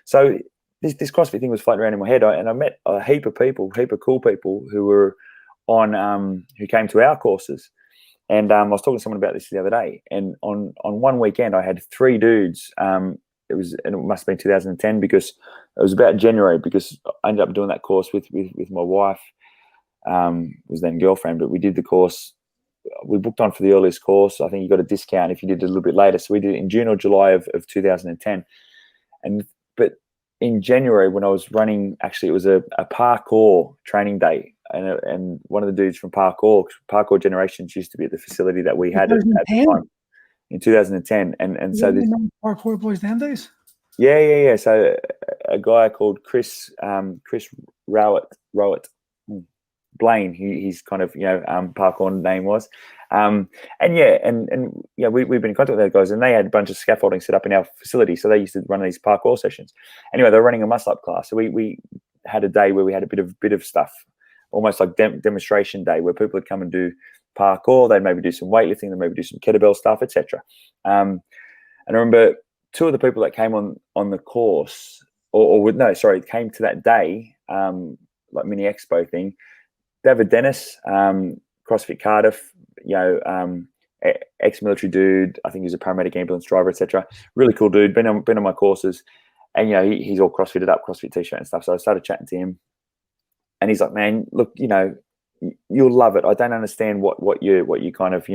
so this CrossFit thing was floating around in my head, and I met a heap of cool people who were on, who came to our courses. And I was talking to someone about this the other day, and on one weekend I had 3 dudes. It must have been 2010, because it was about January, because I ended up doing that course with my wife, was then girlfriend, but we did the course. We booked on for the earliest course. I think you got a discount if you did it a little bit later. So we did it in June or July of 2010. But in January, when I was running, actually it was a parkour training day. And one of the dudes from Parkour Generations used to be at the facility that we had at the time in 2010. And so this Parkour Boys then days. Yeah. So a guy called Chris Rowett Blaine, he's kind of parkour name was, we've been in contact with those guys, and they had a bunch of scaffolding set up in our facility, so they used to run these parkour sessions. Anyway, they were running a muscle up class, so we had a day where we had a bit of stuff, almost like demonstration day, where people would come and do parkour. They'd maybe do some weightlifting, they'd maybe do some kettlebell stuff, etc. And I remember 2 of the people that came on the course, came to that day, like mini expo thing. David Dennis, CrossFit Cardiff, ex-military dude. I think he's a paramedic, ambulance driver, etc. Really cool dude. Been on my courses, and he's all CrossFitted up, CrossFit t-shirt and stuff. So I started chatting to him, and he's like, "Man, look, you'll love it. I don't understand what you kind of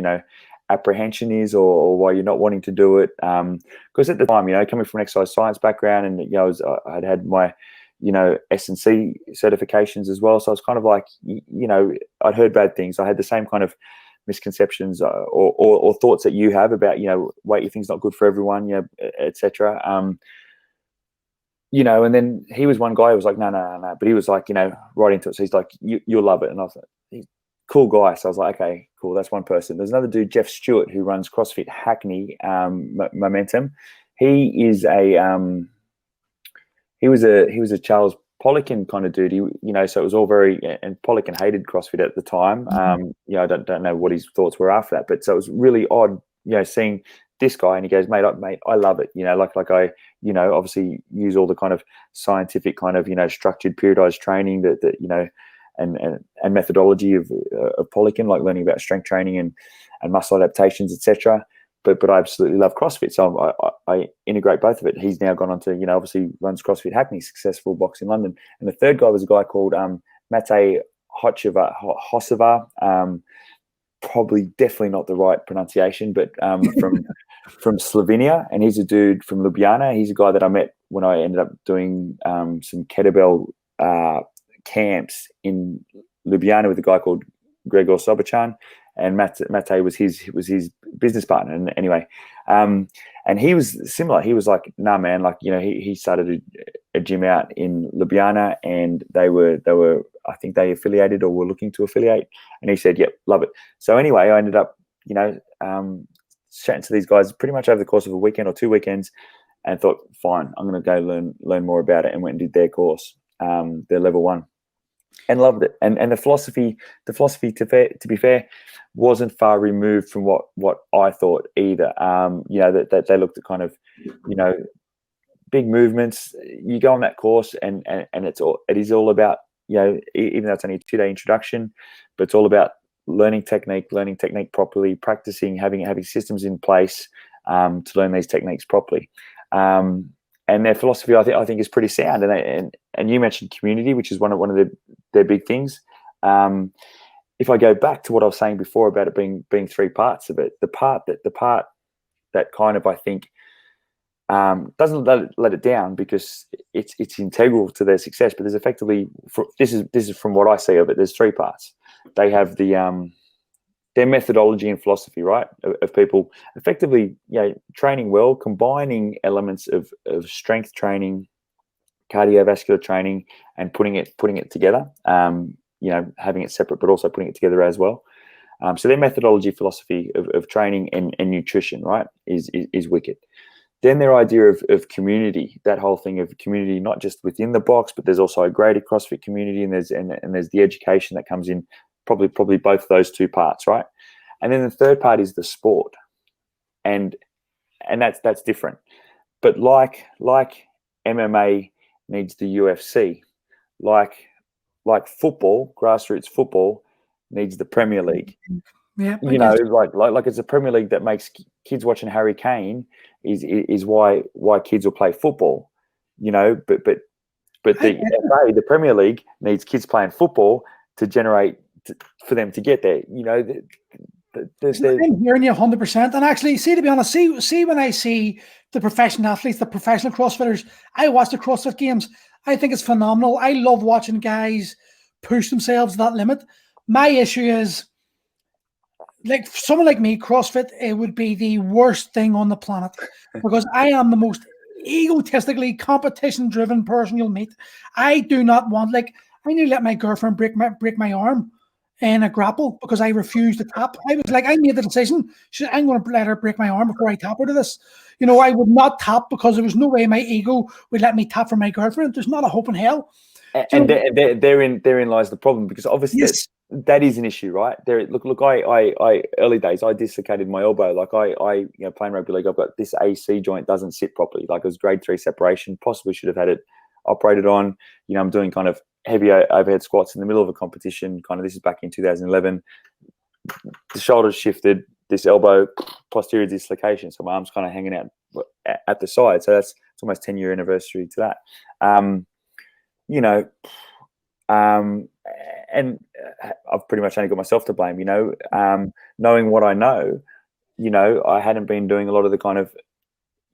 apprehension is, or why you're not wanting to do it. Because at the time, coming from an exercise science background, and I'd had my S&C certifications as well. So I was kind of like, I'd heard bad things. I had the same kind of misconceptions or thoughts that you have about, weightlifting's not good for everyone, etc. And then he was one guy who was like, no. But he was like, right into it. So he's like, you'll love it. And I was like, cool guy. So I was like, okay, cool. That's one person. There's another dude, Jeff Stewart, who runs CrossFit Hackney Momentum. He is he was a Charles Poliquin kind of dude. So it was all very, and Poliquin hated CrossFit at the time. I don't know what his thoughts were after that, but so it was really odd, seeing this guy, and he goes, mate, I love it. Like I, obviously use all the kind of scientific kind of, structured periodized training that and methodology of Poliquin, like learning about strength training and muscle adaptations, etc. But I absolutely love CrossFit, so I integrate both of it. He's now gone on to, obviously runs CrossFit Hackney, successful box in London. And the third guy was a guy called Matej Hoseva, probably definitely not the right pronunciation, but from Slovenia, and he's a dude from Ljubljana. He's a guy that I met when I ended up doing some kettlebell camps in Ljubljana with a guy called Gregor Sobachan. And Matej was his business partner. And anyway, and he was similar. He was like, nah, man, like, he started a gym out in Ljubljana, and they were, I think they affiliated or were looking to affiliate. And he said, yep, love it. So anyway, I ended up, chatting to these guys pretty much over the course of a weekend or 2 weekends, and thought, fine, I'm going to go learn more about it, and went and did their course, their level 1. And loved it. And the philosophy to be fair, wasn't far removed from what I thought either. That they looked at kind of, big movements. You go on that course, and it is all about, even though it's only a 2-day introduction, but it's all about learning technique properly, practicing, having systems in place to learn these techniques properly. And their philosophy, I think, is pretty sound. And you mentioned community, which is one of their big things. If I go back to what I was saying before about it being 3 parts of it, the part that kind of, I think, doesn't let it down, because it's integral to their success. But there's effectively, this is from what I see of it, there's 3 parts. They have their methodology and philosophy, right, of people effectively, training well, combining elements of strength training, cardiovascular training, and putting it together. Having it separate, but also putting it together as well. So their methodology, philosophy of training and nutrition, right, is wicked. Then their idea of community, that whole thing of community, not just within the box, but there's also a greater CrossFit community, and there's the education that comes in, probably both of those two parts, right? And then the third part is the sport, and that's different. But like MMA needs the UFC, like football, grassroots football needs the Premier League. Yeah, like it's a Premier League that makes kids watching Harry Kane is why kids will play football, but the Premier League needs kids playing football to generate for them to get there. I'm hearing you 100%. And actually, to be honest, see when I see the professional athletes, the professional CrossFitters, I watch the CrossFit games. I think it's phenomenal. I love watching guys push themselves to that limit. My issue is, like someone like me, CrossFit, it would be the worst thing on the planet because I am the most egotistically competition-driven person you'll meet. I do not want, I nearly let my girlfriend break my arm in a grapple because I refused to tap. I was like, I made the decision. I'm going to let her break my arm before I tap her to this. I would not tap because there was no way my ego would let me tap for my girlfriend. There's not a hope in hell. And therein lies the problem, because obviously that is an issue, right? Look, I early days I dislocated my elbow. Like I playing rugby league, I've got this AC joint doesn't sit properly. Like it was grade 3 separation. Possibly should have had it operated on. I'm doing kind of heavy overhead squats in the middle of a competition. Kind of, this is back in 2011. The shoulders shifted. This elbow posterior dislocation. So my arm's kind of hanging out at the side. So it's almost 10-year anniversary to that. And I've pretty much only got myself to blame, knowing what I know, I hadn't been doing a lot of the kind of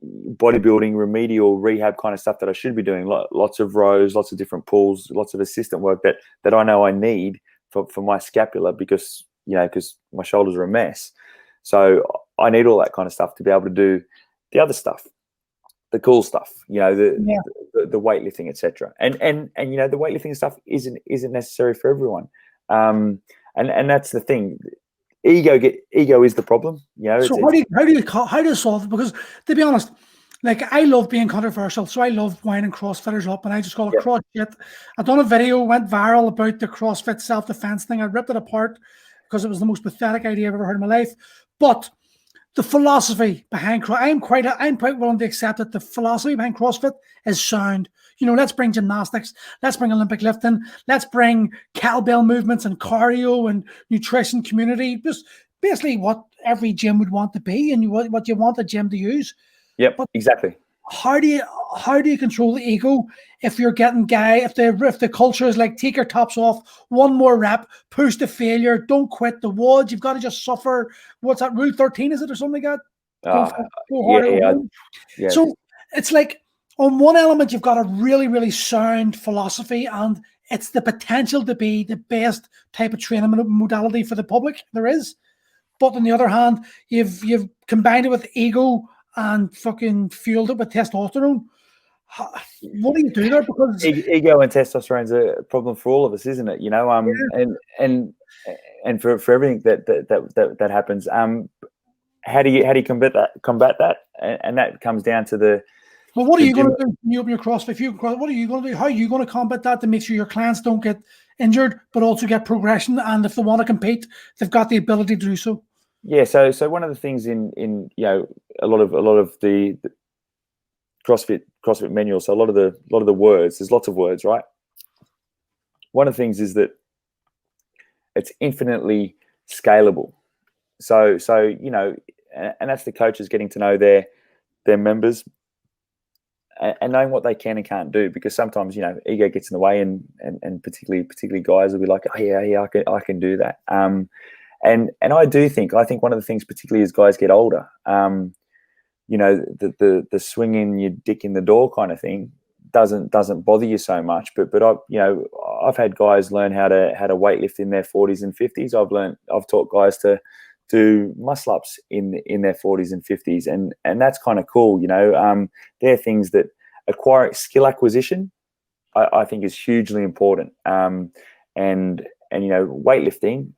bodybuilding, remedial rehab kind of stuff that I should be doing. Lots of rows, lots of different pulls, lots of assistant work that I know I need for my scapula because my shoulders are a mess. So I need all that kind of stuff to be able to do the other stuff, the cool stuff, the weightlifting, etc. And the weightlifting stuff isn't necessary for everyone. And that's the thing. Ego is the problem. So how do you solve it? Because to be honest, I love being controversial, so I love winding CrossFitters up, and I just call it cross shit. I done a video, went viral about the CrossFit self-defense thing. I ripped it apart because it was the most pathetic idea I've ever heard in my life. But the philosophy behind I'm quite willing to accept that the philosophy behind CrossFit is sound. Let's bring gymnastics, let's bring Olympic lifting, let's bring kettlebell movements and cardio and nutrition community. Just basically what every gym would want to be and what you want a gym to use. Yep, but exactly. How do you control the ego if you're getting if the culture is like, take your tops off, one more rep, push to failure, don't quit the WOD, you've got to just suffer. What's that, rule 13 is it or something like that? Go harder. Yeah. So it's like, on one element you've got a really, really sound philosophy, and it's the potential to be the best type of training modality for the public there is. But on the other hand, you've combined it with ego and fucking fueled it with testosterone. What do you do there? Because ego and testosterone is a problem for all of us, isn't it? And for everything that happens. How do you combat that? And that comes down to the. Well, what are you going to do when you open your CrossFit? What are you going to do? How are you going to combat that to make sure your clients don't get injured, but also get progression? And if they want to compete, they've got the ability to do so. Yeah, so one of the things in a lot of the CrossFit manuals, so a lot of the words, there's lots of words, right? One of the things is that it's infinitely scalable. So and that's the coaches getting to know their members and knowing what they can and can't do, because sometimes ego gets in the way, and particularly guys will be like, oh yeah, I can do that. And I think one of the things, particularly as guys get older, the swinging your dick in the door kind of thing doesn't bother you so much. But I've had guys learn how to weightlift in their 40s and 50s. I've taught guys to do muscle ups in their 40s and 50s, and that's kind of cool. They're things that skill acquisition, I think, is hugely important. And weightlifting.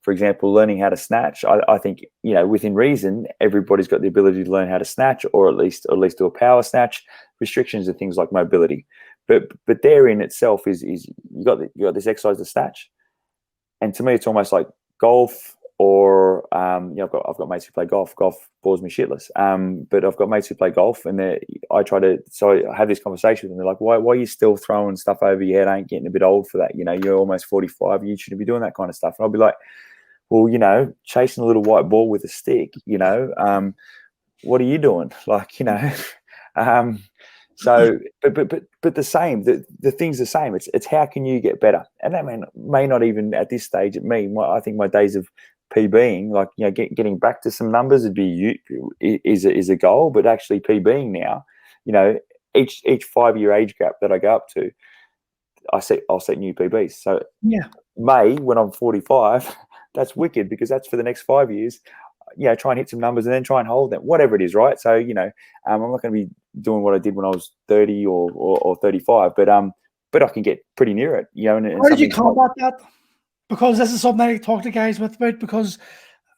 for example, learning how to snatch. I think, you know, within reason, everybody's got the ability to learn how to snatch, or at least do a power snatch. Restrictions are things like mobility, but therein itself is you got this exercise to snatch, and to me, it's almost like golf. Or you know, I've got mates who play golf. Golf bores me shitless. But I've got mates who play golf, and I have this conversation with them. They're like, "Why are you still throwing stuff over your head? I ain't getting a bit old for that. You know, you're almost 45. You shouldn't be doing that kind of stuff." And I'll be like, "Well, you know, chasing a little white ball with a stick. You know, what are you doing? Like, you know." So, but the same. The thing's the same. It's how can you get better? And that may not even at this stage. I think my days of PBing, like, you know, getting back to some numbers is a goal, but actually PBing now, you know, each 5-year age gap that I go up to, I'll set new PBs. So yeah, May, when I'm 45, that's wicked, because that's for the next 5 years. You know, try and hit some numbers and then try and hold them, whatever it is, right? So, you know, I'm not going to be doing what I did when I was 30 or 35, but I can get pretty near it, you know. And how did you combat that? Because this is something I talk to guys about, because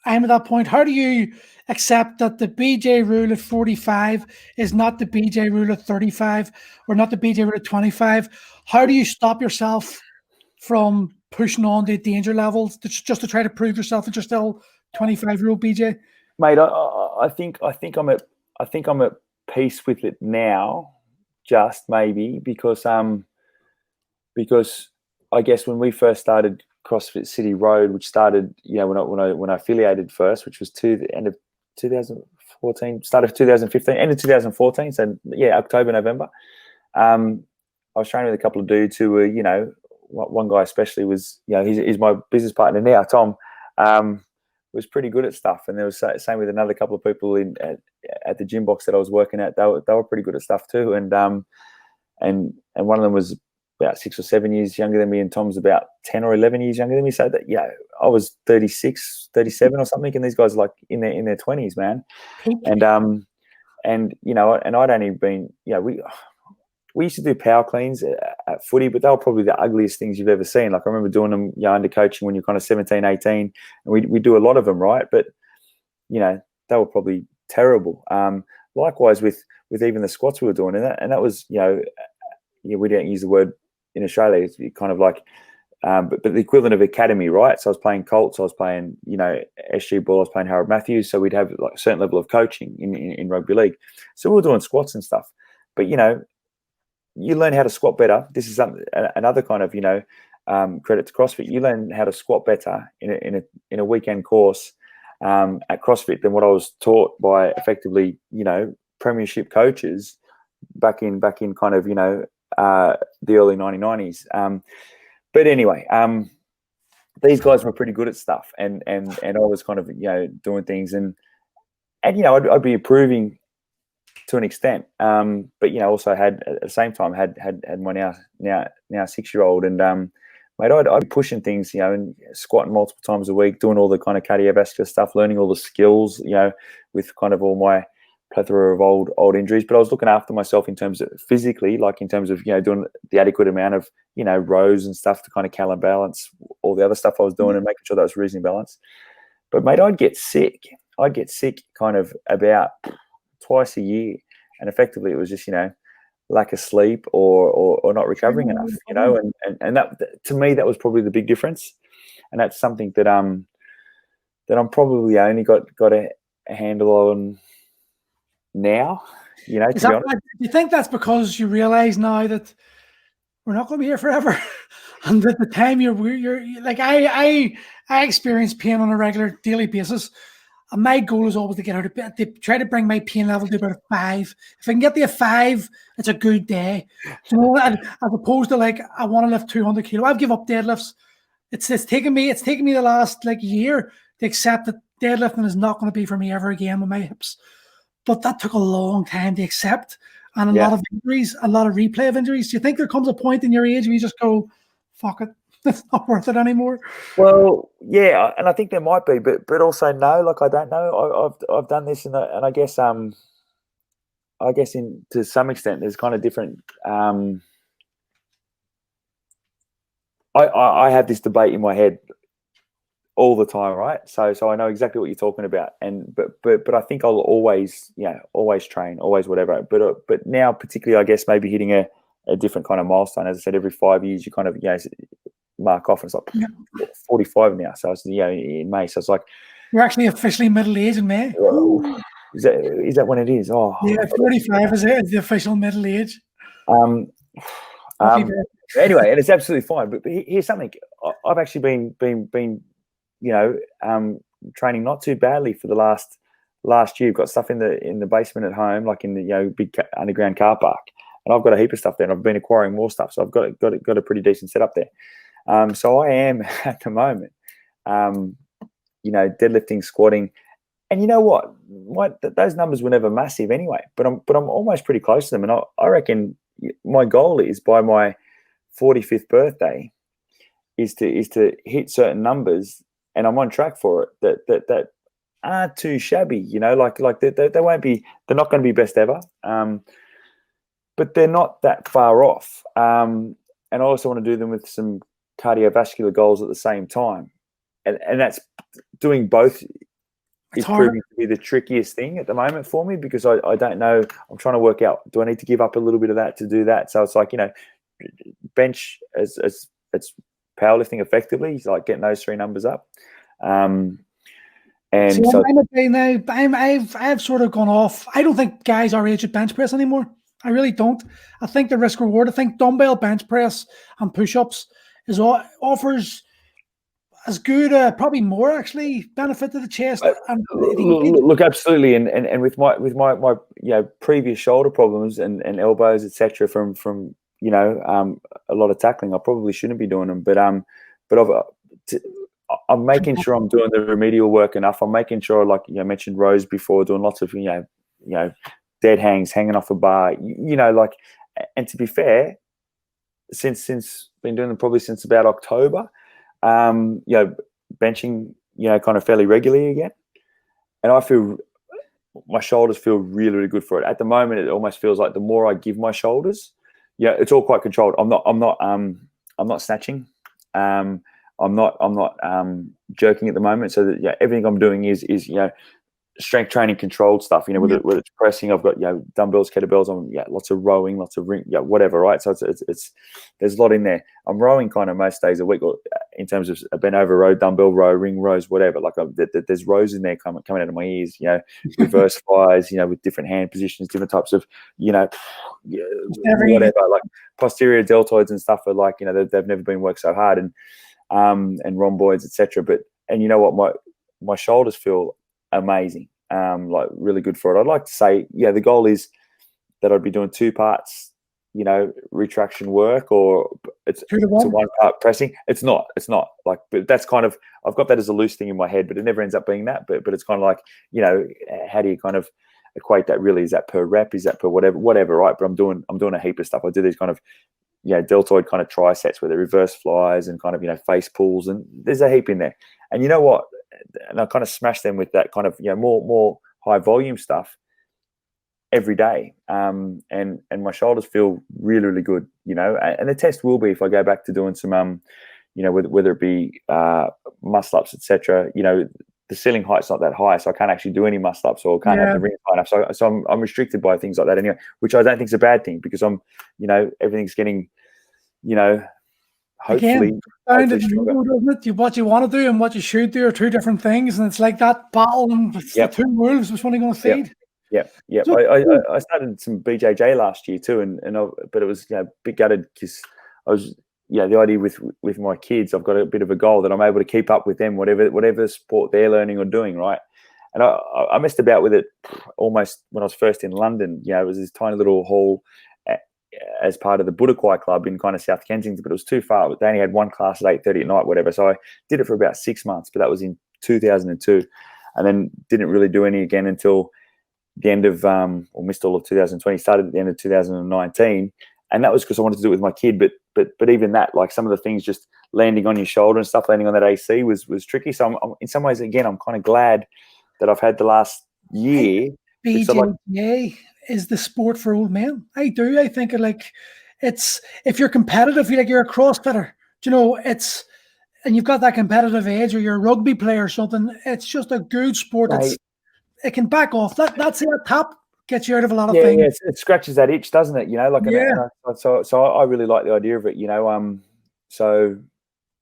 I'm at that point. How do you accept that the BJ rule at 45 is not the BJ rule at 35, or not the BJ rule at 25? How do you stop yourself from pushing on to danger levels just to try to prove yourself that you're still 25-year-old BJ? Mate, I think I'm at peace with it now, just maybe because I guess when we first started CrossFit City Road, which started, you know, when I affiliated first, which was to the end of 2014, start of 2015, end of 2014. So yeah, October, November. I was training with a couple of dudes who were, you know, one guy especially was, you know, he's my business partner now, Tom. Was pretty good at stuff, and there was same with another couple of people at the gym box that I was working at. They were pretty good at stuff too, and one of them was about 6 or 7 years younger than me, and Tom's about 10 or 11 years younger than me. So that, yeah, I was 36, 37 or something, and these guys are like in their 20s, man. And you know, and I'd only been, you know, we used to do power cleans at footy, but they were probably the ugliest things you've ever seen. Like, I remember doing them, you know, under coaching when you're kind of 17, 18, and we do a lot of them, right? But, you know, they were probably terrible. Likewise with even the squats we were doing, and that was, you know, we don't use the word in Australia. It's kind of like, but the equivalent of academy, right? So I was playing Colts, I was playing, you know, SG Ball, I was playing Harold Matthews. So we'd have like a certain level of coaching in rugby league. So we were doing squats and stuff. But, you know, you learn how to squat better. This is another kind of, you know, credit to CrossFit. You learn how to squat better in a weekend course at CrossFit than what I was taught by effectively, you know, premiership coaches back in kind of, you know, the early 1990s. But anyway, these guys were pretty good at stuff, and I was kind of, you know, doing things, and you know, I'd be improving to an extent, but you know, also had at the same time had my now 6-year-old, and mate, I'd be pushing things, you know, and squatting multiple times a week, doing all the kind of cardiovascular stuff, learning all the skills, you know, with kind of all my plethora of old injuries. But I was looking after myself in terms of physically, like in terms of, you know, doing the adequate amount of, you know, rows and stuff to kind of counterbalance all the other stuff I was doing and making sure that was reasonably balanced. But mate, I'd get sick kind of about twice a year, and effectively it was just, you know, lack of sleep or not recovering enough, you know, and that, to me, that was probably the big difference, and that's something that I'm probably only got a handle on now, you know, to be honest. Do you think that's because you realize now that we're not going to be here forever, and at the time you're like, I experience pain on a regular daily basis, and my goal is always to get out of bed, to try to bring my pain level to about a 5. If I can get to a 5, it's a good day. You know, as opposed to like, I want to lift 200 kilo. I've given up deadlifts. It's taken me the last like year to accept that deadlifting is not going to be for me ever again with my hips. But that took a long time to accept, and a lot of injuries, a lot of replay of injuries. Do you think there comes a point in your age where you just go, fuck it, it's not worth it anymore? Well, yeah, and I think there might be, but also no, like, I don't know. I've done this, and I guess to some extent there's kind of different. I have this debate in my head all the time, right? So I know exactly what you're talking about, but I think I'll always train, always whatever. But now, particularly, I guess maybe hitting a different kind of milestone. As I said, every 5 years you kind of mark off, and it's like 45 now. So it's in May. So it's like you're actually officially middle age in May. Is that when it is? Oh, yeah, 45 is the official middle age. Anyway, and it's absolutely fine. But here's something: I've actually been training not too badly for the last year. I've got stuff in the basement at home, like in the big underground car park, and I've got a heap of stuff there. And I've been acquiring more stuff, so I've got a pretty decent setup there. So I am at the moment, deadlifting, squatting. And you know what? Those numbers were never massive anyway. But I'm almost pretty close to them. And I reckon my goal is by my 45th birthday is to hit certain numbers, and I'm on track for it. That aren't too shabby. Like they won't be. They're not going to be best ever. But they're not that far off. And I also want to do them with some cardiovascular goals at the same time. And that's doing both. It's proving to be the trickiest thing at the moment for me, because I don't know. I'm trying to work out, do I need to give up a little bit of that to do that? So it's like, bench as it's powerlifting effectively, like getting those 3 numbers up. And so I'm a day now. I've sort of gone off. I don't think guys our age at bench press anymore. I really don't. I think the risk reward. I think dumbbell bench press and push-ups offers as good, probably more actually, benefit to the chest. Look, absolutely, and with my previous shoulder problems and elbows, etc. From a lot of tackling, I probably shouldn't be doing them. But I'm making sure I'm doing the remedial work enough. I'm making sure, like I mentioned rows before, doing lots of dead hangs, hanging off a bar. And to be fair, since been doing them probably since about October. Benching, kind of fairly regularly again. And I feel my shoulders feel really, really good for it. At the moment, it almost feels like the more I give my shoulders, it's all quite controlled. I'm not snatching. I'm not jerking at the moment. So that, everything I'm doing is strength training controlled stuff, whether it's pressing, I've got, dumbbells, kettlebells, lots of rowing, lots of ring, whatever, right? So it's there's a lot in there. I'm rowing kind of most days a week, or in terms of a bent over row, dumbbell row, ring rows, whatever. Like there's rows in there coming out of my ears, reverse flies, with different hand positions, different types of, whatever, like posterior deltoids and stuff are like, they've never been worked so hard, and rhomboids, etc. And you know what, my shoulders feel amazing, like really good for it. I'd like to say, the goal is that I'd be doing 2 parts, retraction work, or it's to 1 part pressing. It's not like, but that's kind of, I've got that as a loose thing in my head, but it never ends up being that. But it's kind of like, how do you kind of equate that? Really, is that per rep? Is that per whatever, right? But I'm doing a heap of stuff. I do these kind of deltoid kind of trisets where the reverse flies and kind of face pulls, and there's a heap in there. And you know what? And I kind of smash them with that kind of more high volume stuff every day, and my shoulders feel really, really good, and the test will be, if I go back to doing some whether it be muscle ups, etc. The ceiling height's not that high, so I can't actually do any muscle ups, or can't have the ring high enough, so I'm restricted by things like that anyway, which I don't think is a bad thing, because I'm everything's getting hopefully, doesn't it? What you want to do and what you should do are 2 different things, and it's like that battle, and it's the 2 wolves. Which one are you going to feed? Yeah. So, I started some BJJ last year too, but it was big gutted, because I was the idea with my kids, I've got a bit of a goal that I'm able to keep up with them, whatever sport they're learning or doing, right? And I messed about with it almost when I was first in London. It was this tiny little hall as part of the Budokai Club in kind of South Kensington, but it was too far. They only had 1 class at 8:30 at night, whatever. So I did it for about 6 months, but that was in 2002, and then didn't really do any again until the end of, or missed all of 2020, started at the end of 2019. And that was because I wanted to do it with my kid. But even that, like some of the things, just landing on your shoulder and stuff, landing on that AC was tricky. So I'm in some ways, again, I'm kind of glad that I've had the last year. BJJ is the sport for old men. I do. I think it's, if you're competitive, you're a CrossFitter. It's and you've got that competitive edge, or you're a rugby player or something, it's just a good sport. Right. It can back off. That's it. Tap gets you out of a lot of Yeah, things. yeah, it scratches that itch, doesn't it? You know, like, Yeah. so I really like the idea of it. You know, so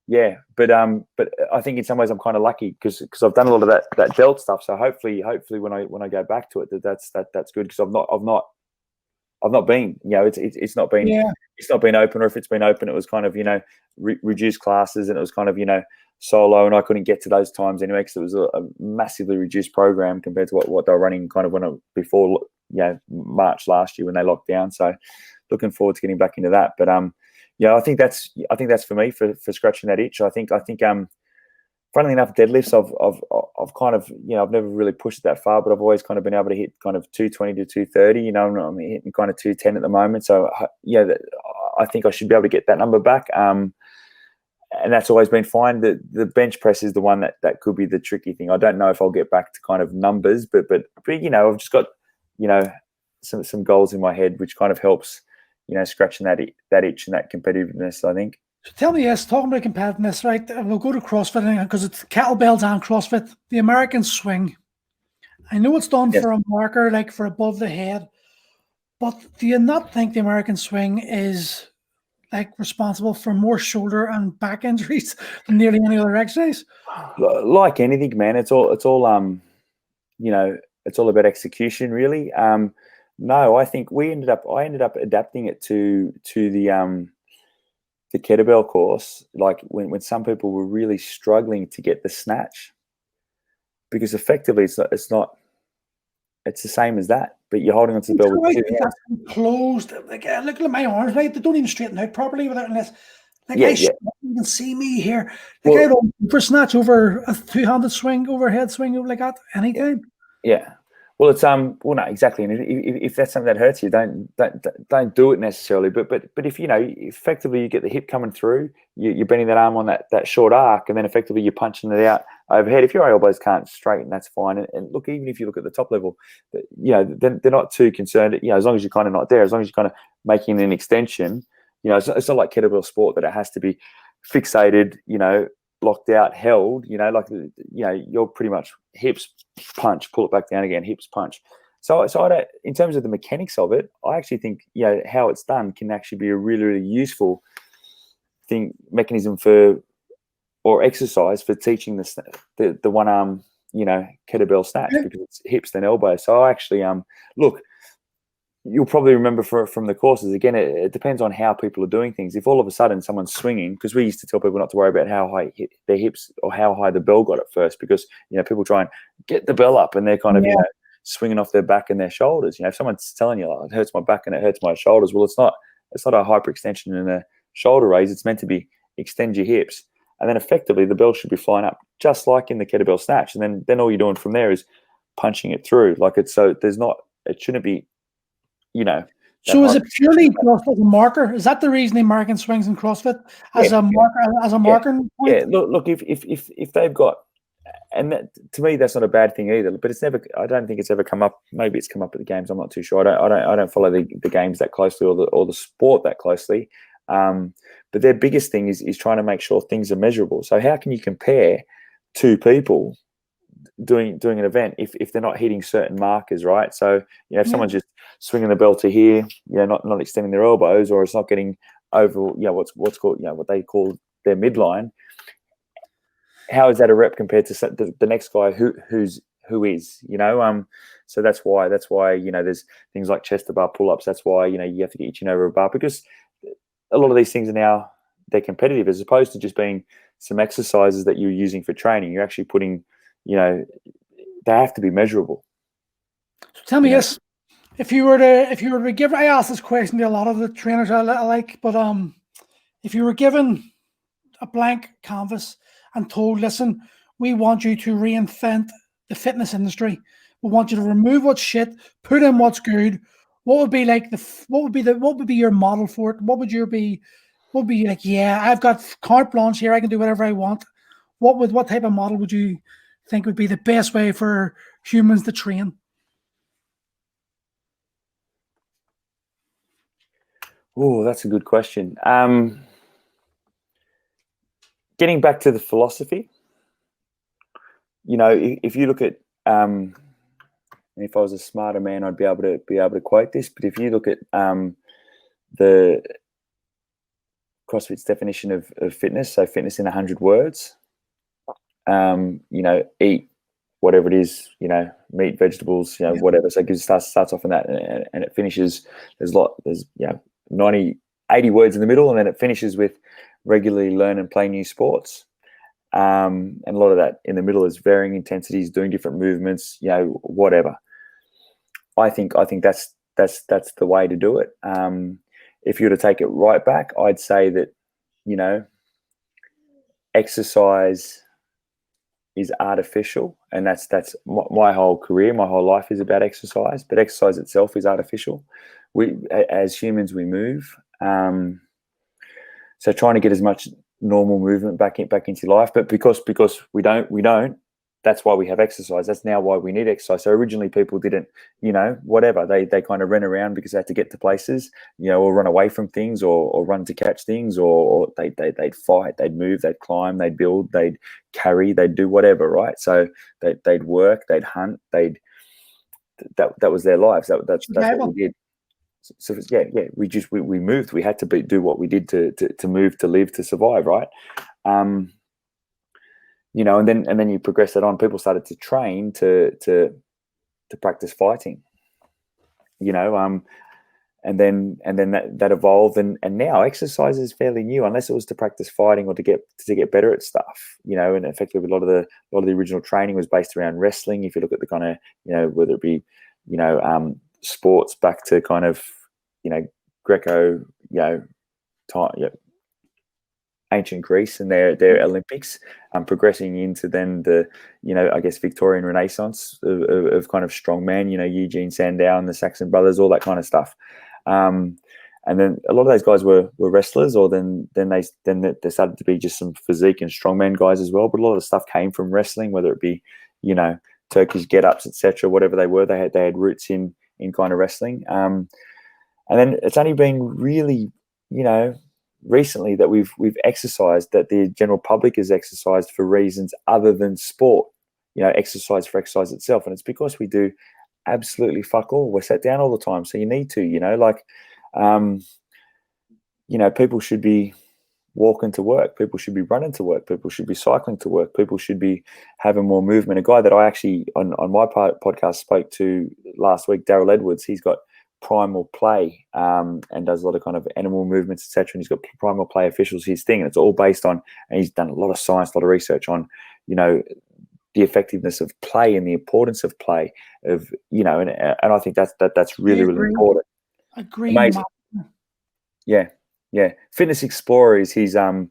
yeah, but I think in some ways I'm kind of lucky because I've done a lot of that belt stuff. So hopefully when I go back to it, that's good because I've not been, you know, it's not been, Yeah. it's not been open, or if it's been open, it was kind of, you know, reduced classes, and it was kind of, you know, solo, and I couldn't get to those times anyway because it was a massively reduced program compared to what they were running kind of before, you know, March last year when they locked down. So looking forward to getting back into that. But yeah, I think that's for me for scratching that itch. I think funnily enough, deadlifts, I've kind of, you know, I've never really pushed it that far, but I've always kind of been able to hit kind of 220 to 230. You know, I'm hitting kind of 210 at the moment. So yeah, I think I should be able to get that number back. And that's always been fine. The bench press is the one that could be the tricky thing. I don't know if I'll get back to kind of numbers, but you know, I've just got, you know, some goals in my head, which kind of helps, you know, scratching that itch and that competitiveness, I think. So tell me, yes, talking about competitiveness, right? We'll go to CrossFit because it's kettlebells and CrossFit. The American swing. I know it's done for a marker, like for above the head, but do you not think the American swing is like responsible for more shoulder and back injuries than nearly any other exercise? Like anything, man, it's all you know, it's all about execution, really. No, I think I ended up adapting it to the kettlebell course, like when some people were really struggling to get the snatch, because effectively it's the same as that, but you're holding onto the bell with two hands. Closed. Like, look at my arms, right? They don't even straighten out properly without unless. Like, Yeah, you can see me here. Like, well, I don't for snatch over a two-handed swing, overhead swing like that anytime. yeah. Well, it's well, no, exactly. And if that's something that hurts you, don't do it necessarily. But if, you know, effectively you get the hip coming through, you're bending that arm on that short arc, and then effectively you're punching it out overhead. If your elbows can't straighten, that's fine. And look, even if you look at the top level, you know, they're not too concerned. You know, as long as you're kind of not there, as long as you're kind of making an extension. You know, it's not like kettlebell sport that it has to be fixated, you know, locked out, held, you know, like, you know, you're pretty much hips, punch, pull it back down again, hips, punch. So I don't, in terms of the mechanics of it, I actually think, you know, how it's done can actually be a really, really useful mechanism or exercise for teaching the one arm, you know, kettlebell snatch, because it's hips then elbows. So I actually, look, you'll probably remember from the courses, again, it depends on how people are doing things. If all of a sudden someone's swinging, because we used to tell people not to worry about how high their hips or how high the bell got at first, because, you know, people try and get the bell up and they're kind of, you know, swinging off their back and their shoulders. You know, if someone's telling you, like, it hurts my back and it hurts my shoulders, well, it's not a hyperextension and a shoulder raise. It's meant to be extend your hips. And then effectively the bell should be flying up, just like in the kettlebell snatch. And then all you're doing from there is punching it through. Like, it shouldn't be, you know. So is it purely just as a marker? Is that the reason the American swings in CrossFit as a marker? Yeah. Look, if they've got, and that, to me, that's not a bad thing either. But it's never. I don't think it's ever come up. Maybe it's come up at the games. I'm not too sure. I don't follow the games that closely or the sport that closely. But their biggest thing is trying to make sure things are measurable. So how can you compare two people doing an event if they're not hitting certain markers, right? So, you know, if someone's just swinging the bell to here, you know, not extending their elbows, or it's not getting over, you know, what's called, you know, what they call their midline, how is that a rep compared to the next guy who is, you know? So that's why, you know, there's things like chest to bar pull-ups. That's why, you know, you have to get your chin over a bar, because a lot of these things are now, they're competitive, as opposed to just being some exercises that you're using for training. You're actually putting, you know, they have to be measurable. So tell me this: if you were to give, I ask this question to a lot of the trainers I like, but if you were given a blank canvas and told, listen, we want you to reinvent the fitness industry. We want you to remove what's shit, put in what's good. What would be like what would be your model for it? What would be like, yeah, I've got carte blanche here, I can do whatever I want. What type of model would you think would be the best way for humans to train? Oh, that's a good question. getting back to the philosophy, if you look at, if I was a smarter man, I'd be able to quote this. But if you look at the CrossFit's definition of fitness, so fitness in 100 words, eat whatever it is, meat, vegetables, whatever. So it starts off on that, and it finishes. There's 80 words in the middle, and then it finishes with regularly learn and play new sports. And a lot of that in the middle is varying intensities, doing different movements, whatever. I think that's the way to do it. If you were to take it right back, I'd say that, exercise is artificial, and that's my whole career, my whole life is about exercise. But exercise itself is artificial. We, as humans, we move. So trying to get as much normal movement back into life, but because we don't. That's why we have exercise. That's now why we need exercise. So originally people didn't, whatever. They kind of ran around because they had to get to places, or run away from things, or run to catch things, or they'd fight, they'd move, they'd climb, they'd build, they'd carry, they'd do whatever, right? So they'd work, they'd hunt, that was their lives. That's what we did. So we moved. We had to do what we did to move, to live, to survive, right? And then you progress that on. People started to train to practice fighting, and then that evolved, and now exercise is fairly new, unless it was to practice fighting or to get better at stuff, and effectively a lot of the original training was based around wrestling. If you look at the kind of, whether it be, sports back to kind of, Greco, ancient Greece and their Olympics, progressing into then the, I guess, Victorian Renaissance of kind of strongman, Eugene Sandow and the Saxon brothers, all that kind of stuff. And then a lot of those guys were wrestlers, or then there started to be just some physique and strongman guys as well. But a lot of the stuff came from wrestling, whether it be, Turkish get-ups, etc., whatever they were. They had roots in kind of wrestling. And then it's only been really, recently that we've exercised, that the general public has exercised for reasons other than sport, exercise for exercise itself. And it's because we do absolutely fuck all. We're sat down all the time. So you need to, people should be walking to work. People should be running to work. People should be cycling to work. People should be having more movement. A guy that I actually, on my podcast, spoke to last week, Daryl Edwards, he's got Primal Play, and does a lot of kind of animal movements, etc. And he's got Primal Play Officials, his thing, and it's all based on, and he's done a lot of science, a lot of research on, the effectiveness of play and the importance of play, of, and I think that's really important. Agree. Amazing. Yeah. Fitness Explorer is his kind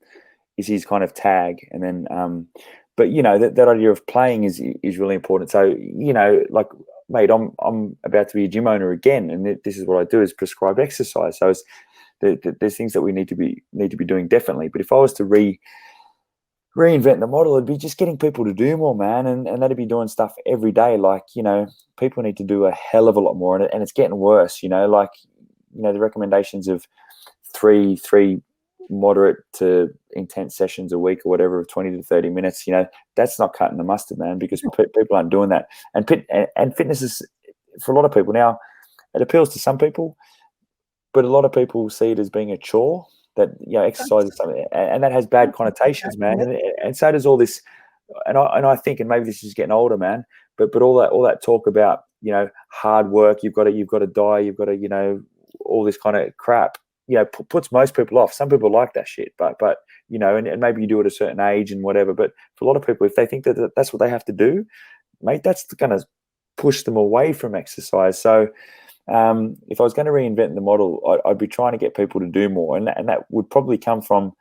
of tag, and then but that idea of playing is really important. So like, mate, I'm about to be a gym owner again, and this is what I do, is prescribe exercise. So there's things that we need to be doing definitely. But if I was to reinvent the model, it'd be just getting people to do more, man, and that'd be doing stuff every day. Like, people need to do a hell of a lot more, and it's getting worse. The recommendations of three moderate to intense sessions a week or whatever of 20 to 30 minutes, that's not cutting the mustard, man, because people aren't doing that. And fitness is, for a lot of people now, it appeals to some people, but a lot of people see it as being a chore, that, exercise is something, and that has bad connotations, man. And so does all this, and I think, and maybe this is getting older, man, but all that talk about, hard work, you've got to die, you've got to, all this kind of crap, puts most people off. Some people like that shit, but and maybe you do it at a certain age and whatever. But for a lot of people, if they think that that's what they have to do, mate, that's going to push them away from exercise. So if I was going to reinvent the model, I'd be trying to get people to do more, and that would probably come from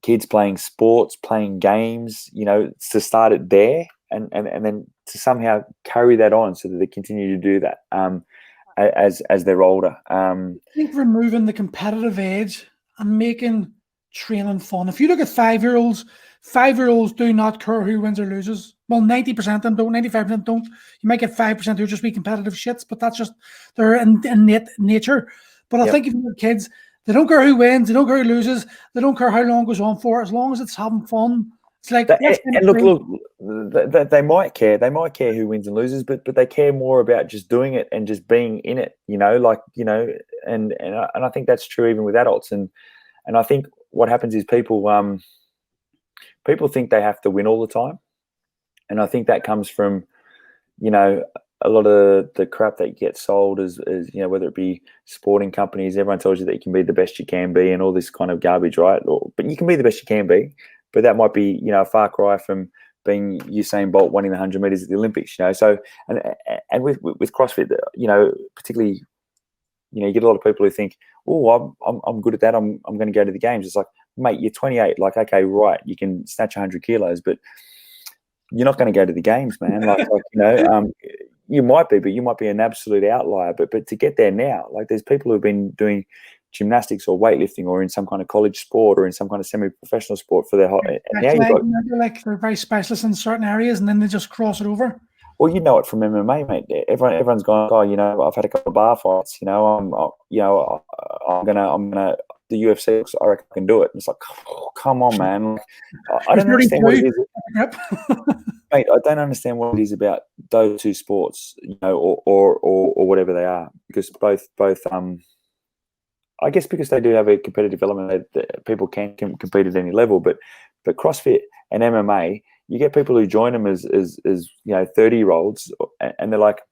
kids playing sports, playing games, to start it there, and then to somehow carry that on so that they continue to do that. As they're older. I think removing the competitive edge and making training fun. If you look at 5-year-olds do not care who wins or loses. Well, 90% of them don't, 95% of them don't. You might get 5% who just be competitive shits, but that's just their innate nature. But I think if you have kids, They don't care who wins. They don't care who loses. They don't care how long it goes on for. As long as it's having fun, it's like. And look, they might care. They might care who wins and loses, but they care more about just doing it and just being in it. And I think that's true even with adults. And I think what happens is people think they have to win all the time, and I think that comes from a lot of the crap that gets sold is whether it be sporting companies, everyone tells you that you can be the best you can be and all this kind of garbage, right? But you can be the best you can be, but that might be, a far cry from being Usain Bolt winning the 100 meters at the Olympics, So, and with CrossFit, particularly, you get a lot of people who think, oh, I'm good at that. I'm going to go to the games. It's like, mate, you're 28. Like, okay, right. You can snatch 100 kilos, but you're not going to go to the games, man. You might be, but you might be an absolute outlier. But to get there now, like there's people who've been doing gymnastics or weightlifting or in some kind of college sport or in some kind of semi-professional sport for their whole. They're very specialist in certain areas, and then they just cross it over. Well, you know it from MMA, mate. Everyone's gone, oh, I've had a couple of bar fights. I'm gonna the UFC. I reckon I can do it. And it's like, oh, come on, man. I don't understand what it is. Mate, I don't understand what it is about those two sports, or whatever they are, because both I guess because they do have a competitive element that people can compete at any level, but CrossFit and MMA, you get people who join them as 30-year-olds, and they're like,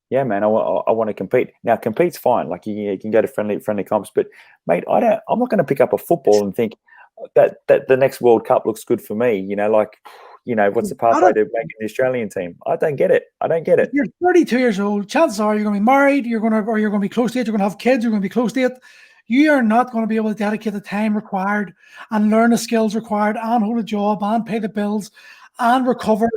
yeah, man, I want to compete. Now, compete's fine. Like you can go to friendly comps, but mate, I'm not going to pick up a football and think that the next World Cup looks good for me. What's the pathway to making the Australian team? I don't get it. If you're 32 years old, chances are you're going to be married. You're going to be close to it. You're going to have kids. You're going to be close to it. You are not going to be able to dedicate the time required and learn the skills required and hold a job and pay the bills and recover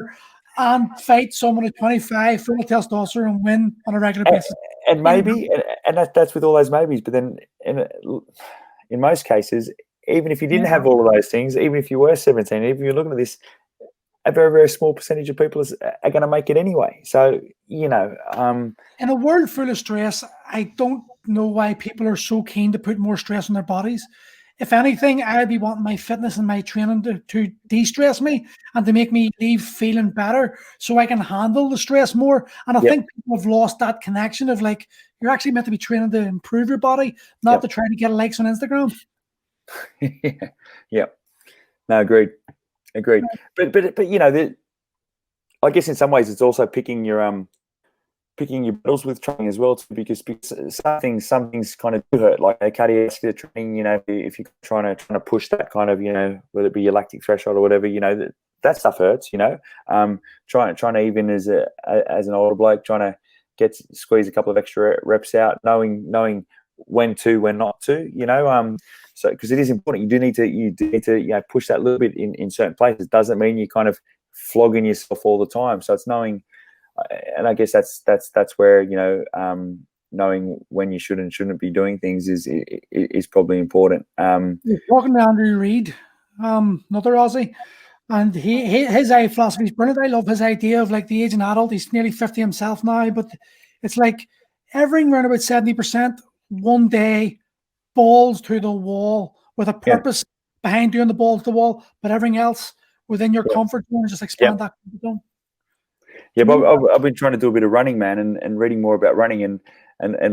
and fight someone at 25 full of testosterone and win on a regular basis. And maybe, and that's with all those maybes. But then in most cases, even if you didn't have all of those things, even if you were 17, even if you're looking at this, a very, very small percentage of people are going to make it anyway. So, in a world full of stress, I don't know why people are so keen to put more stress on their bodies. If anything, I'd be wanting my fitness and my training to de-stress me and to make me leave feeling better so I can handle the stress more. And I think people have lost that connection of like, you're actually meant to be training to improve your body, not to try to get likes on Instagram. Yeah. No, agreed. But I guess in some ways it's also picking your battles with training as well, too, because some things kind of do hurt, like cardiovascular training. If you're trying to push that kind of, whether it be your lactic threshold or whatever, that stuff hurts. Trying to even as an older bloke, trying to squeeze a couple of extra reps out, knowing when not to. So because it is important, you do need to push that a little bit in certain places. Doesn't mean you kind of flogging yourself all the time. So it's knowing, and I guess that's where knowing when you should and shouldn't be doing things is probably important. Talking to Andrew Reid, another Aussie, and his philosophy is brilliant. I love his idea of like the aging adult. He's nearly 50 himself now, but it's like everything around about 70%. One day, balls to the wall with a purpose behind doing the balls to the wall, but everything else within your comfort zone, just expand that comfort zone. Yeah, but I've been trying to do a bit of running, man, and reading more about running and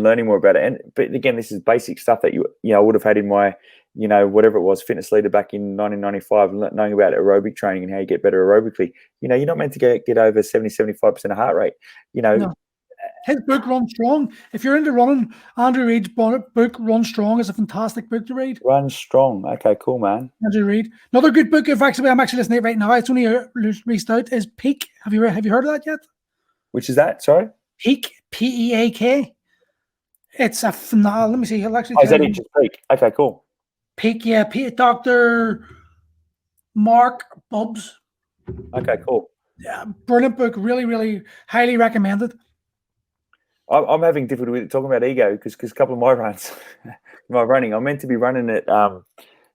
learning more about it. But again, this is basic stuff that I would have had in my whatever it was, fitness leader back in 1995, knowing about aerobic training and how you get better aerobically. You're not meant to get over 70-75% of heart rate. No. His book, Run Strong. If you're into running, Andrew Reid's book, Run Strong, is a fantastic book to read. Run Strong. Okay, cool, man. Andrew Reid. Another good book, I'm actually listening to it right now. It's only released out, is Peak. Have you heard of that yet? Which is that? Sorry? Peak, P-E-A-K. It's a phenomenal. Let me see. He'll actually is that it? Just Peak. Okay, cool. Peak, yeah. Dr. Mark Bubbs. Okay, cool. Yeah, brilliant book. Really, really highly recommended. I'm having difficulty with talking about ego because a couple of my runs, my running, I'm meant to be running at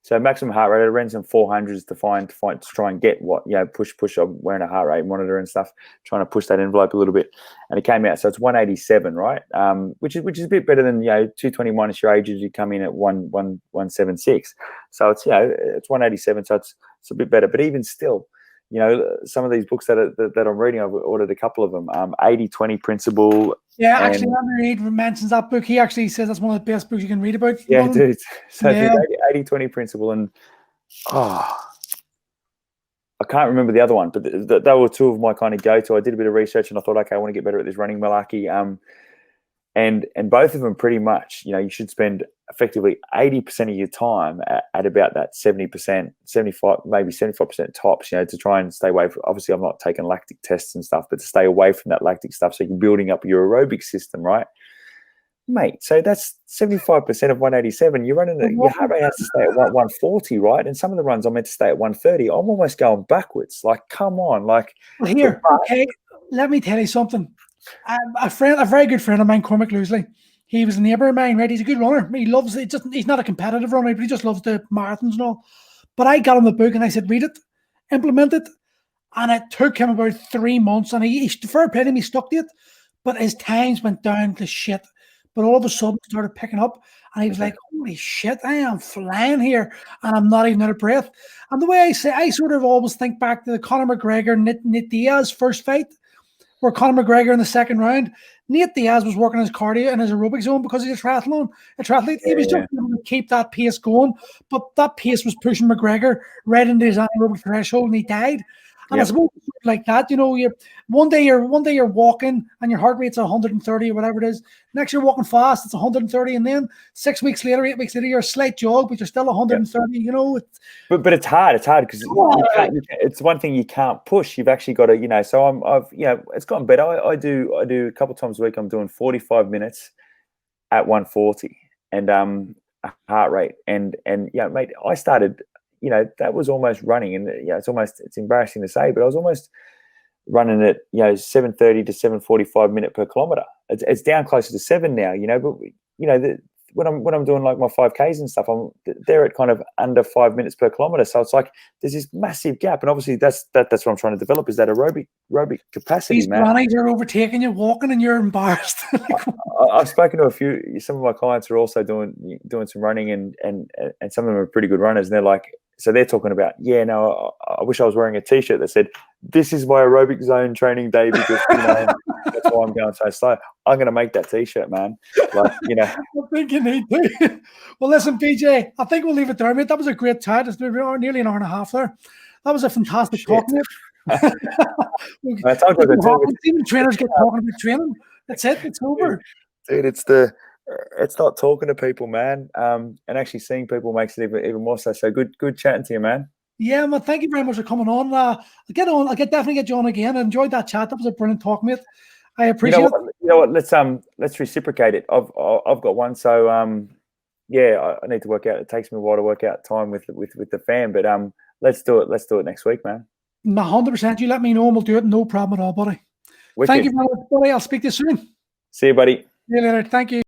So maximum heart rate, I ran some 400s to try and get what, push. I'm wearing a heart rate monitor and stuff, trying to push that envelope a little bit. And it came out. So it's 187, right? Which is a bit better than, 221 is your age, you come in at 176. So it's, it's 187. So it's a bit better. But even still, some of these books that I'm reading, I've ordered a couple of them. 80-20 principle. Yeah, actually, Andrew mentions that book. He actually says that's one of the best books you can read about. Yeah, dude. So 80-20 principle, and I can't remember the other one, but they were two of my kind of go-to. I did a bit of research, and I thought, okay, I want to get better at this running malarkey. And both of them pretty much, you should spend effectively 80% of your time at about that 70%, 75, maybe 75% tops, to try and stay away from, obviously I'm not taking lactic tests and stuff, but to stay away from that lactic stuff so you're building up your aerobic system, right? Mate, so that's 75% of 187. You're running your heart rate has to stay at 140, right? And some of the runs are meant to stay at 130. I'm almost going backwards. Like, come on. Like, well, here, okay, let me tell you something. A very good friend of mine, Cormac Loosley, he was a neighbour of mine, right? He's a good runner. He loves it. He's not a competitive runner, but he just loves the marathons and all. But I got him the book and I said, read it, implement it. And it took him about 3 months. And he fair play to him, he stuck to it. But his times went down to shit. But all of a sudden started picking up. And he was like, holy shit, I am flying here. And I'm not even out of breath. And the way I sort of always think back to the Conor McGregor, Nate Diaz first fight, where Conor McGregor in the second round, Nate Diaz was working his cardio and his aerobic zone because he's a triathlete. He was just able to keep that pace going, but that pace was pushing McGregor right into his anaerobic threshold, and he died. And I suppose like that, one day you're walking and your heart rate's 130 or whatever it is. Next you're walking fast, it's 130, and then 6 weeks later, 8 weeks later, you're a slight jog, but you're still 130. But it's hard. It's hard because it's one thing you can't push. You've actually got to, So it's gotten better. I do a couple times a week. I'm doing 45 minutes at 140 and a heart rate, and mate, I started. That was almost running, and it's embarrassing to say, but I was almost running at 7:30 to 7:45 minute per kilometer. It's down closer to 7 now, but when I'm doing like my 5Ks and stuff, they're at kind of under 5 minutes per kilometer. So it's like there's this massive gap, and obviously that's what I'm trying to develop is that aerobic capacity. These runners are overtaking you, walking, and you're embarrassed. I've spoken to some of my clients are also doing some running, and some of them are pretty good runners, and they're like. So they're talking about, I wish I was wearing a T-shirt that said, "This is my aerobic zone training day because that's why I'm going so slow." I'm going to make that T-shirt, man. Like, I think you need to. Well, listen, PJ, I think we'll leave it there, mate. That was a great chat. It's been nearly an hour and a half there. That was a fantastic talk, mate. Even trainers get talking about training. That's it. It's over. Dude, it's not talking to people, man. And actually seeing people makes it even more so. So good chatting to you, man. Yeah, man. Thank you very much for coming on. I'll definitely get you on again. I enjoyed that chat. That was a brilliant talk, mate. I appreciate it. You know what? Let's reciprocate it. I've got one. So I need to work out. It takes me a while to work out time with the fam, but let's do it. Let's do it next week, man. 100%. You let me know and we'll do it. No problem at all, buddy. Thank you very much, buddy. I'll speak to you soon. See you, buddy. See you later. Thank you.